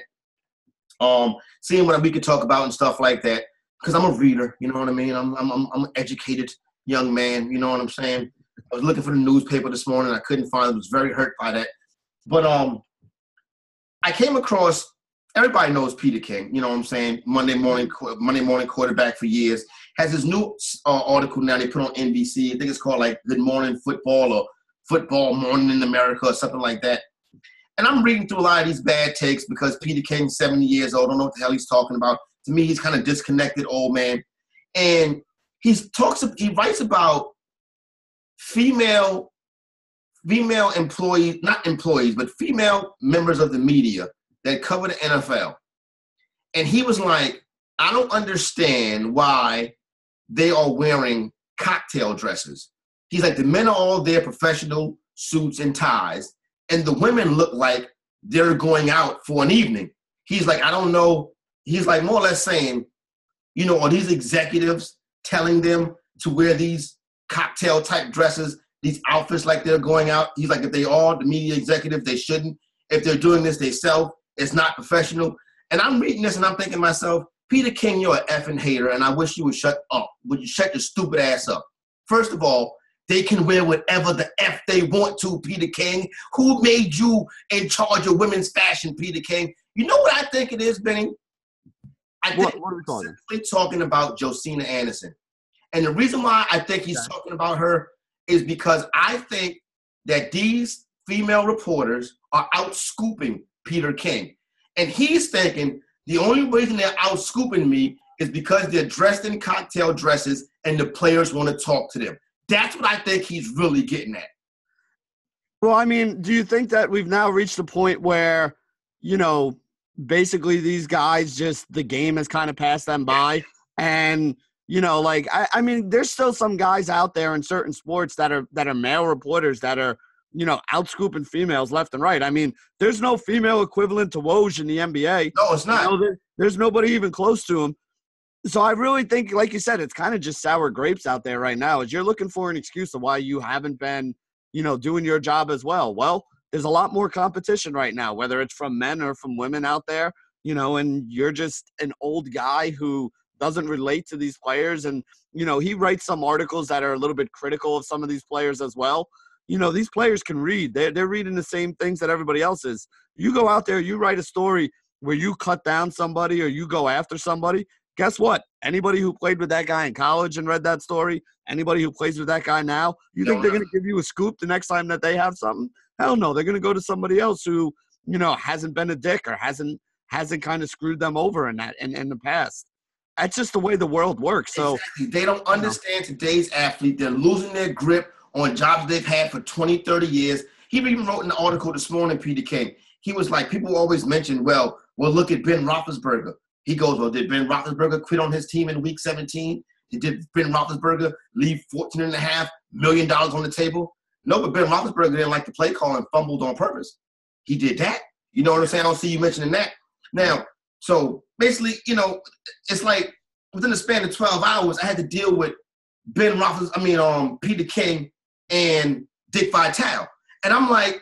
Seeing what we could talk about and stuff like that, because I'm a reader, you know what I mean? I'm an educated young man, you know what I'm saying? I was looking for the newspaper this morning, I couldn't find it. I was very hurt by that. But I came across, everybody knows Peter King, you know what I'm saying? Monday morning quarterback for years. Has his new article now they put on NBC. I think it's called like Good Morning Football or Football Morning in America or something like that. And I'm reading through a lot of these bad takes because Peter King's 70 years old. I don't know what the hell he's talking about. To me, he's kind of disconnected old man. And he writes about female employees, not employees, but female members of the media that cover the NFL. And he was like, I don't understand why they are wearing cocktail dresses. He's like, the men are all there, professional suits and ties. And the women look like they're going out for an evening. He's like, I don't know. He's like more or less saying, you know, are these executives telling them to wear these cocktail type dresses, these outfits like they're going out? He's like, if they are the media executives, they shouldn't. If they're doing this themselves, it's not professional. And I'm reading this and I'm thinking to myself, Peter King, you're an effing hater, and I wish you would shut up. Would you shut your stupid ass up? First of all, they can wear whatever the F they want to, Peter King. Who made you in charge of women's fashion, Peter King? You know what I think it is, Benny? I think what are we talking? Simply talking about Josina Anderson. And the reason why I think he's talking about her is because I think that these female reporters are out-scooping Peter King. And he's thinking the only reason they're out-scooping me is because they're dressed in cocktail dresses and the players want to talk to them. That's what I think he's really getting at. Well, I mean, do you think that we've now reached the point where, you know, basically these guys just the game has kind of passed them by? And, you know, like, I mean, there's still some guys out there in certain sports that are male reporters that are, you know, out-scooping females left and right. I mean, there's no female equivalent to Woj in the NBA. No, it's not. You know, there's nobody even close to him. So I really think, like you said, it's kind of just sour grapes out there right now. Is you're looking for an excuse of why you haven't been, you know, doing your job as well. Well, there's a lot more competition right now, whether it's from men or from women out there. and you're just an old guy who doesn't relate to these players. And, he writes some articles that are a little bit critical of some of these players as well. These players can read. They're reading the same things that everybody else is. You go out there, you write a story where you cut down somebody or you go after somebody, guess what? Anybody who played with that guy in college and read that story, anybody who plays with that guy now, you think they're going to give you a scoop the next time that they have something? Hell no. They're going to go to somebody else who, hasn't been a dick or hasn't kind of screwed them over in the past. That's just the way the world works. So exactly. They don't understand today's athlete. They're losing their grip on jobs they've had for 20, 30 years. He even wrote in the article this morning, Peter King. He was like, people always mention, well, look at Ben Roethlisberger. He goes, well, did Ben Roethlisberger quit on his team in week 17? Did Ben Roethlisberger leave $14.5 million on the table? No, but Ben Roethlisberger didn't like the play call and fumbled on purpose. He did that. You know what I'm saying? I don't see you mentioning that. Now, so basically, it's like within the span of 12 hours, I had to deal with Peter King and Dick Vitale. And I'm like,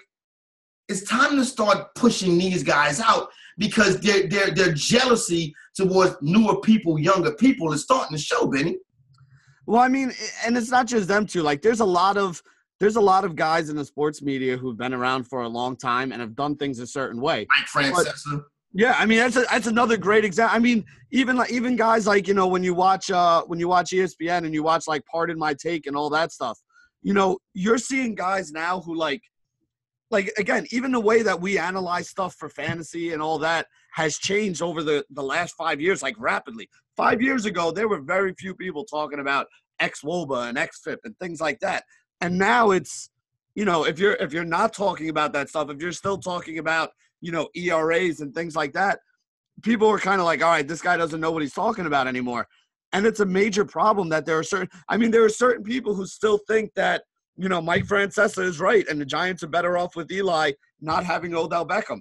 it's time to start pushing these guys out because their jealousy towards newer people, younger people is starting to show, Benny. Well, I mean, and it's not just them two. Like, there's a lot of guys in the sports media who've been around for a long time and have done things a certain way. Mike Francesa. Yeah, I mean, that's another great example. I mean, even guys like, when you watch ESPN and you watch like Pardon My Take and all that stuff, you're seeing guys now who like again, even the way that we analyze stuff for fantasy and all that has changed over the last 5 years, like rapidly. 5 years ago, there were very few people talking about XWOBA and XFIP and things like that. And now it's, if you're not talking about that stuff, if you're still talking about, ERAs and things like that, people are kind of like, all right, this guy doesn't know what he's talking about anymore. And it's a major problem that there are certain people who still think that, Mike Francesa is right and the Giants are better off with Eli not having Odell Beckham.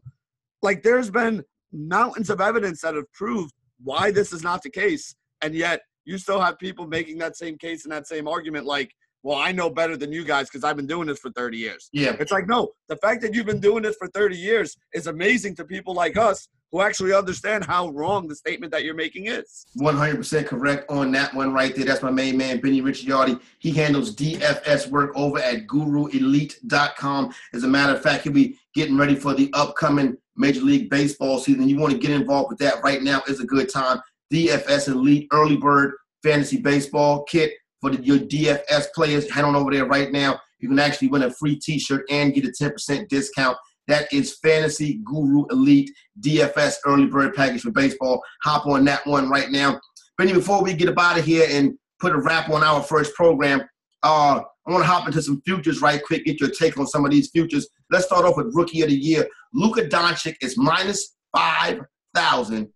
Like, there's been mountains of evidence that have proved why this is not the case. And yet you still have people making that same case and that same argument like, well, I know better than you guys because I've been doing this for 30 years. Yeah. It's like, no, the fact that you've been doing this for 30 years is amazing to people like us who actually understand how wrong the statement that you're making is. 100% correct on that one right there. That's my main man, Benny Ricciardi. He handles DFS work over at GuruElite.com. As a matter of fact, he'll be getting ready for the upcoming Major League Baseball season. You want to get involved with that right now is a good time. DFS Elite Early Bird Fantasy Baseball Kit. For your DFS players, head on over there right now. You can actually win a free T-shirt and get a 10% discount. That is Fantasy Guru Elite DFS Early Bird Package for baseball. Hop on that one right now. Benny, before we get up out of here and put a wrap on our first program, I want to hop into some futures right quick, get your take on some of these futures. Let's start off with Rookie of the Year. Luka Doncic is minus 5,000.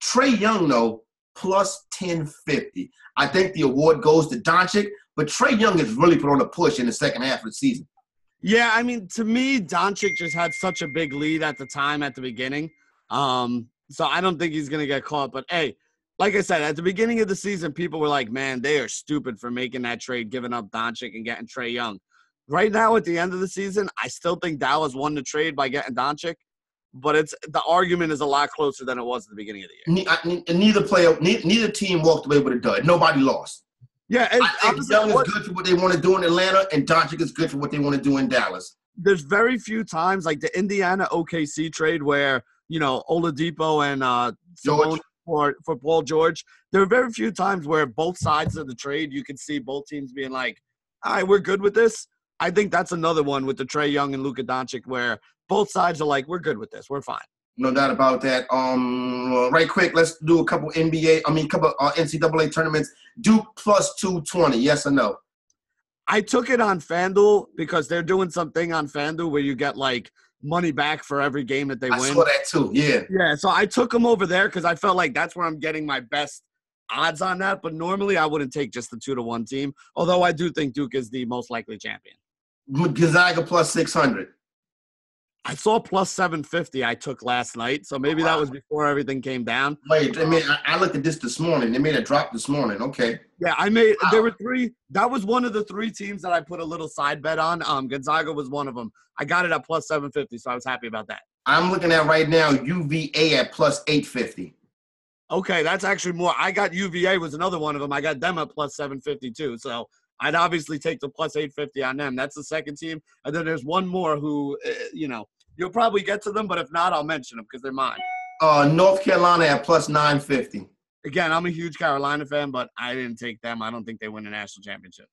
Trae Young, though, plus 1050. I think the award goes to Doncic, but Trae Young has really put on a push in the second half of the season. Yeah, I mean, to me, Doncic just had such a big lead at the time at the beginning. So I don't think he's going to get caught. But, hey, like I said, at the beginning of the season, people were like, man, they are stupid for making that trade, giving up Doncic and getting Trae Young. Right now, at the end of the season, I still think Dallas won the trade by getting Doncic. But the argument is a lot closer than it was at the beginning of the year. Neither team walked away with a dud. Nobody lost. Yeah, I think Young is good for what they want to do in Atlanta, and Doncic is good for what they want to do in Dallas. There's very few times, like the Indiana OKC trade, where Oladipo and Simone for Paul George. There are very few times where both sides of the trade, you can see both teams being like, "All right, we're good with this." I think that's another one with the Trae Young and Luka Doncic, where both sides are like, we're good with this. We're fine. No doubt about that. Right quick, let's do a couple NCAA tournaments. Duke plus 220, yes or no? I took it on FanDuel because they're doing something on FanDuel where you get, like, money back for every game that they win. I saw that too, yeah. Yeah, so I took them over there because I felt like that's where I'm getting my best odds on that. But normally I wouldn't take just the 2-1 team, although I do think Duke is the most likely champion. Gonzaga plus 600. I saw plus 750 I took last night, so maybe that was before everything came down. Wait, I looked at this morning. They made a drop this morning. Okay. Yeah, there were three. That was one of the three teams that I put a little side bet on. Gonzaga was one of them. I got it at plus 750, so I was happy about that. I'm looking at right now UVA at plus 850. Okay, that's actually more. I got UVA was another one of them. I got them at plus 752. So I'd obviously take the plus 850 on them. That's the second team. And then there's one more who, you'll probably get to them, but if not, I'll mention them because they're mine. North Carolina at plus 950. Again, I'm a huge Carolina fan, but I didn't take them. I don't think they win a national championship.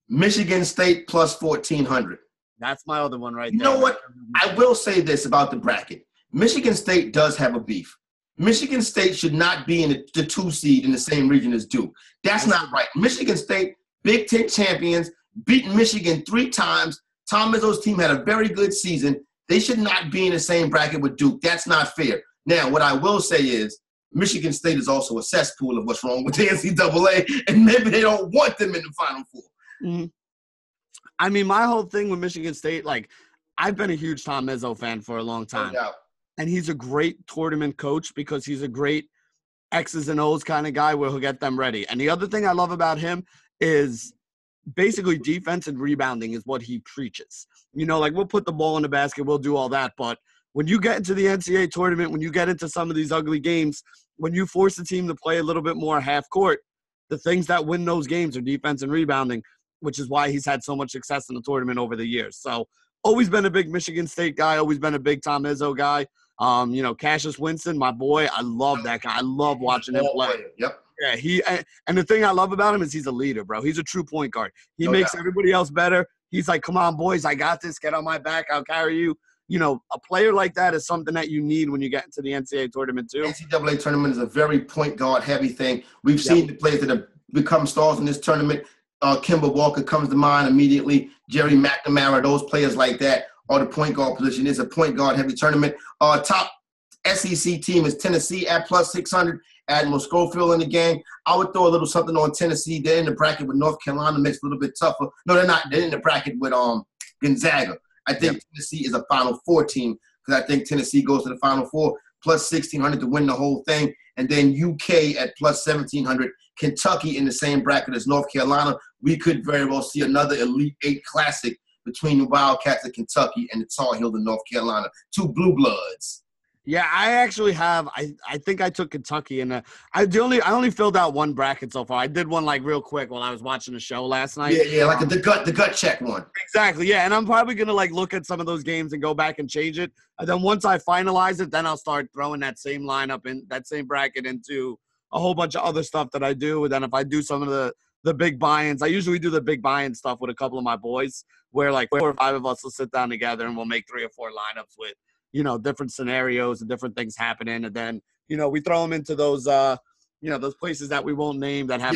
Michigan State plus 1,400. That's my other one right there. You know what? I will say this about the bracket. Michigan State does have a beef. Michigan State should not be in the 2 seed in the same region as Duke. That's not right. Michigan State, Big Ten champions, beaten Michigan 3 times. Tom Izzo's team had a very good season. They should not be in the same bracket with Duke. That's not fair. Now, what I will say is Michigan State is also a cesspool of what's wrong with the NCAA, and maybe they don't want them in the Final Four. Mm-hmm. I mean, my whole thing with Michigan State, I've been a huge Tom Izzo fan for a long time. No doubt. And he's a great tournament coach because he's a great X's and O's kind of guy where he'll get them ready. And the other thing I love about him is basically defense and rebounding is what he preaches. We'll put the ball in the basket, we'll do all that. But when you get into the NCAA tournament, when you get into some of these ugly games, when you force the team to play a little bit more half court, the things that win those games are defense and rebounding, which is why he's had so much success in the tournament over the years. So always been a big Michigan State guy, always been a big Tom Izzo guy. Cassius Winston, my boy, I love that guy. I love watching him play. Yep. Yeah, and the thing I love about him is he's a leader, bro. He's a true point guard. He makes everybody else better. He's like, come on, boys, I got this. Get on my back. I'll carry you. A player like that is something that you need when you get into the NCAA tournament too. NCAA tournament is a very point guard heavy thing. We've seen the players that have become stars in this tournament. Kemba Walker comes to mind immediately. Jerry McNamara, those players like that are the point guard position. It's a point guard heavy tournament. Top SEC team is Tennessee at plus 600. Admiral Schofield in the game. I would throw a little something on Tennessee. They're in the bracket with North Carolina, makes it a little bit tougher. No, they're not. They're in the bracket with Gonzaga. I think Tennessee is a Final Four team because I think Tennessee goes to the Final Four plus 1,600 to win the whole thing. And then UK at plus 1,700. Kentucky in the same bracket as North Carolina. We could very well see another Elite Eight classic between the Wildcats of Kentucky and the Tar Heels of North Carolina. 2 blue bloods. Yeah, I actually have. I think I took Kentucky, and I only filled out one bracket so far. I did one real quick while I was watching the show last night. Yeah, like the gut check one. Exactly. Yeah, and I'm probably gonna look at some of those games and go back and change it. And then once I finalize it, then I'll start throwing that same lineup in that same bracket into a whole bunch of other stuff that I do. And then if I do some of the big buy-ins, I usually do the big buy-in stuff with a couple of my boys, where 4 or 5 of us will sit down together and we'll make 3 or 4 lineups with different scenarios and different things happening. And then, we throw them into those, those places that we won't name that have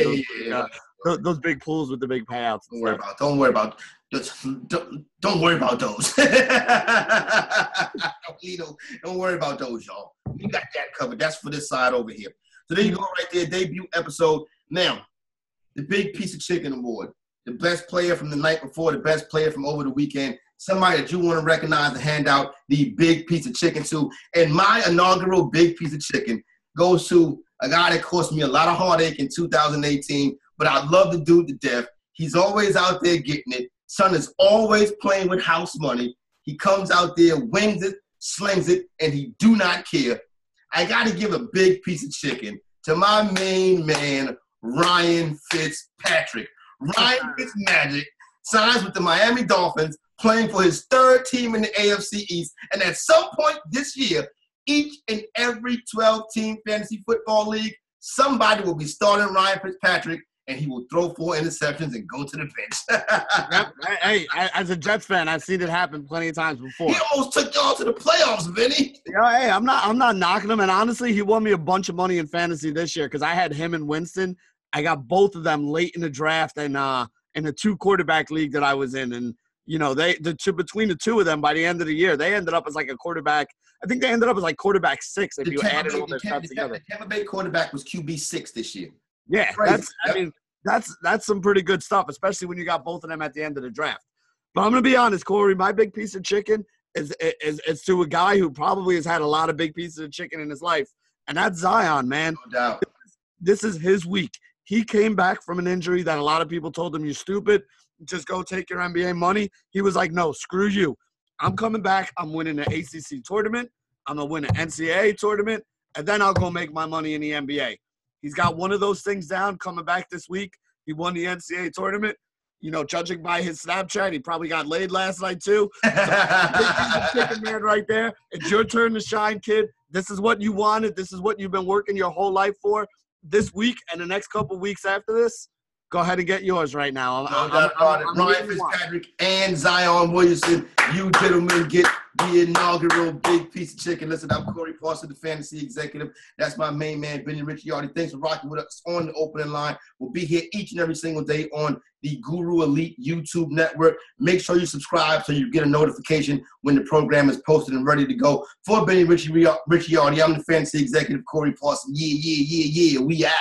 those big pools with the big payouts. Don't worry about those. Don't worry about those, y'all. We got that covered. That's for this side over here. So there you go right there, debut episode. Now, the Big Piece of Chicken Award. The best player from the night before, the best player from over the weekend. Somebody that you want to recognize and hand out the Big Piece of Chicken to. And my inaugural Big Piece of Chicken goes to a guy that cost me a lot of heartache in 2018, but I love the dude to death. He's always out there getting it. Son is always playing with house money. He comes out there, wings it, slings it, and he do not care. I got to give a big piece of chicken to my main man, Ryan Fitzpatrick. Ryan Fitzmagic signs with the Miami Dolphins, playing for his 3rd team in the AFC East. And at some point this year, each and every 12-team fantasy football league, somebody will be starting Ryan Fitzpatrick, and he will throw 4 interceptions and go to the bench. Yep. Hey, as a Jets fan, I've seen it happen plenty of times before. He almost took y'all to the playoffs, Vinny. Hey, I'm not knocking him. And honestly, he won me a bunch of money in fantasy this year because I had him and Winston. I got both of them late in the draft and in a 2-quarterback league that I was in. And, between the 2 of them, by the end of the year, they ended up as a quarterback. I think they ended up as quarterback 6 if you added all their stuff together. The Tampa Bay quarterback was QB 6 this year. Yeah, that's some pretty good stuff, especially when you got both of them at the end of the draft. But I'm going to be honest, Corey, my big piece of chicken is to a guy who probably has had a lot of big pieces of chicken in his life, and that's Zion, man. No doubt. This is his week. He came back from an injury that a lot of people told him, "You're stupid. Just go take your NBA money." He was like, "No, screw you. I'm coming back. I'm winning the ACC tournament. I'm going to win an NCAA tournament, and then I'll go make my money in the NBA. He's got one of those things down coming back this week. He won the NCAA tournament. You know, judging by his Snapchat, he probably got laid last night too. So, chicken man right there. It's your turn to shine, kid. This is what you wanted. This is what you've been working your whole life for. This week and the next couple weeks after this, go ahead and get yours right now. I'm Ryan Fitzpatrick and Zion Williamson. You gentlemen get the inaugural big piece of chicken. Listen, I'm Corey Parson, the fantasy executive. That's my main man, Benny Ricciardi. Thanks for rocking with us on the opening line. We'll be here each and every single day on the Guru Elite YouTube network. Make sure you subscribe so you get a notification when the program is posted and ready to go. For Benny Ricciardi, I'm the fantasy executive, Corey Parson. Yeah, we are.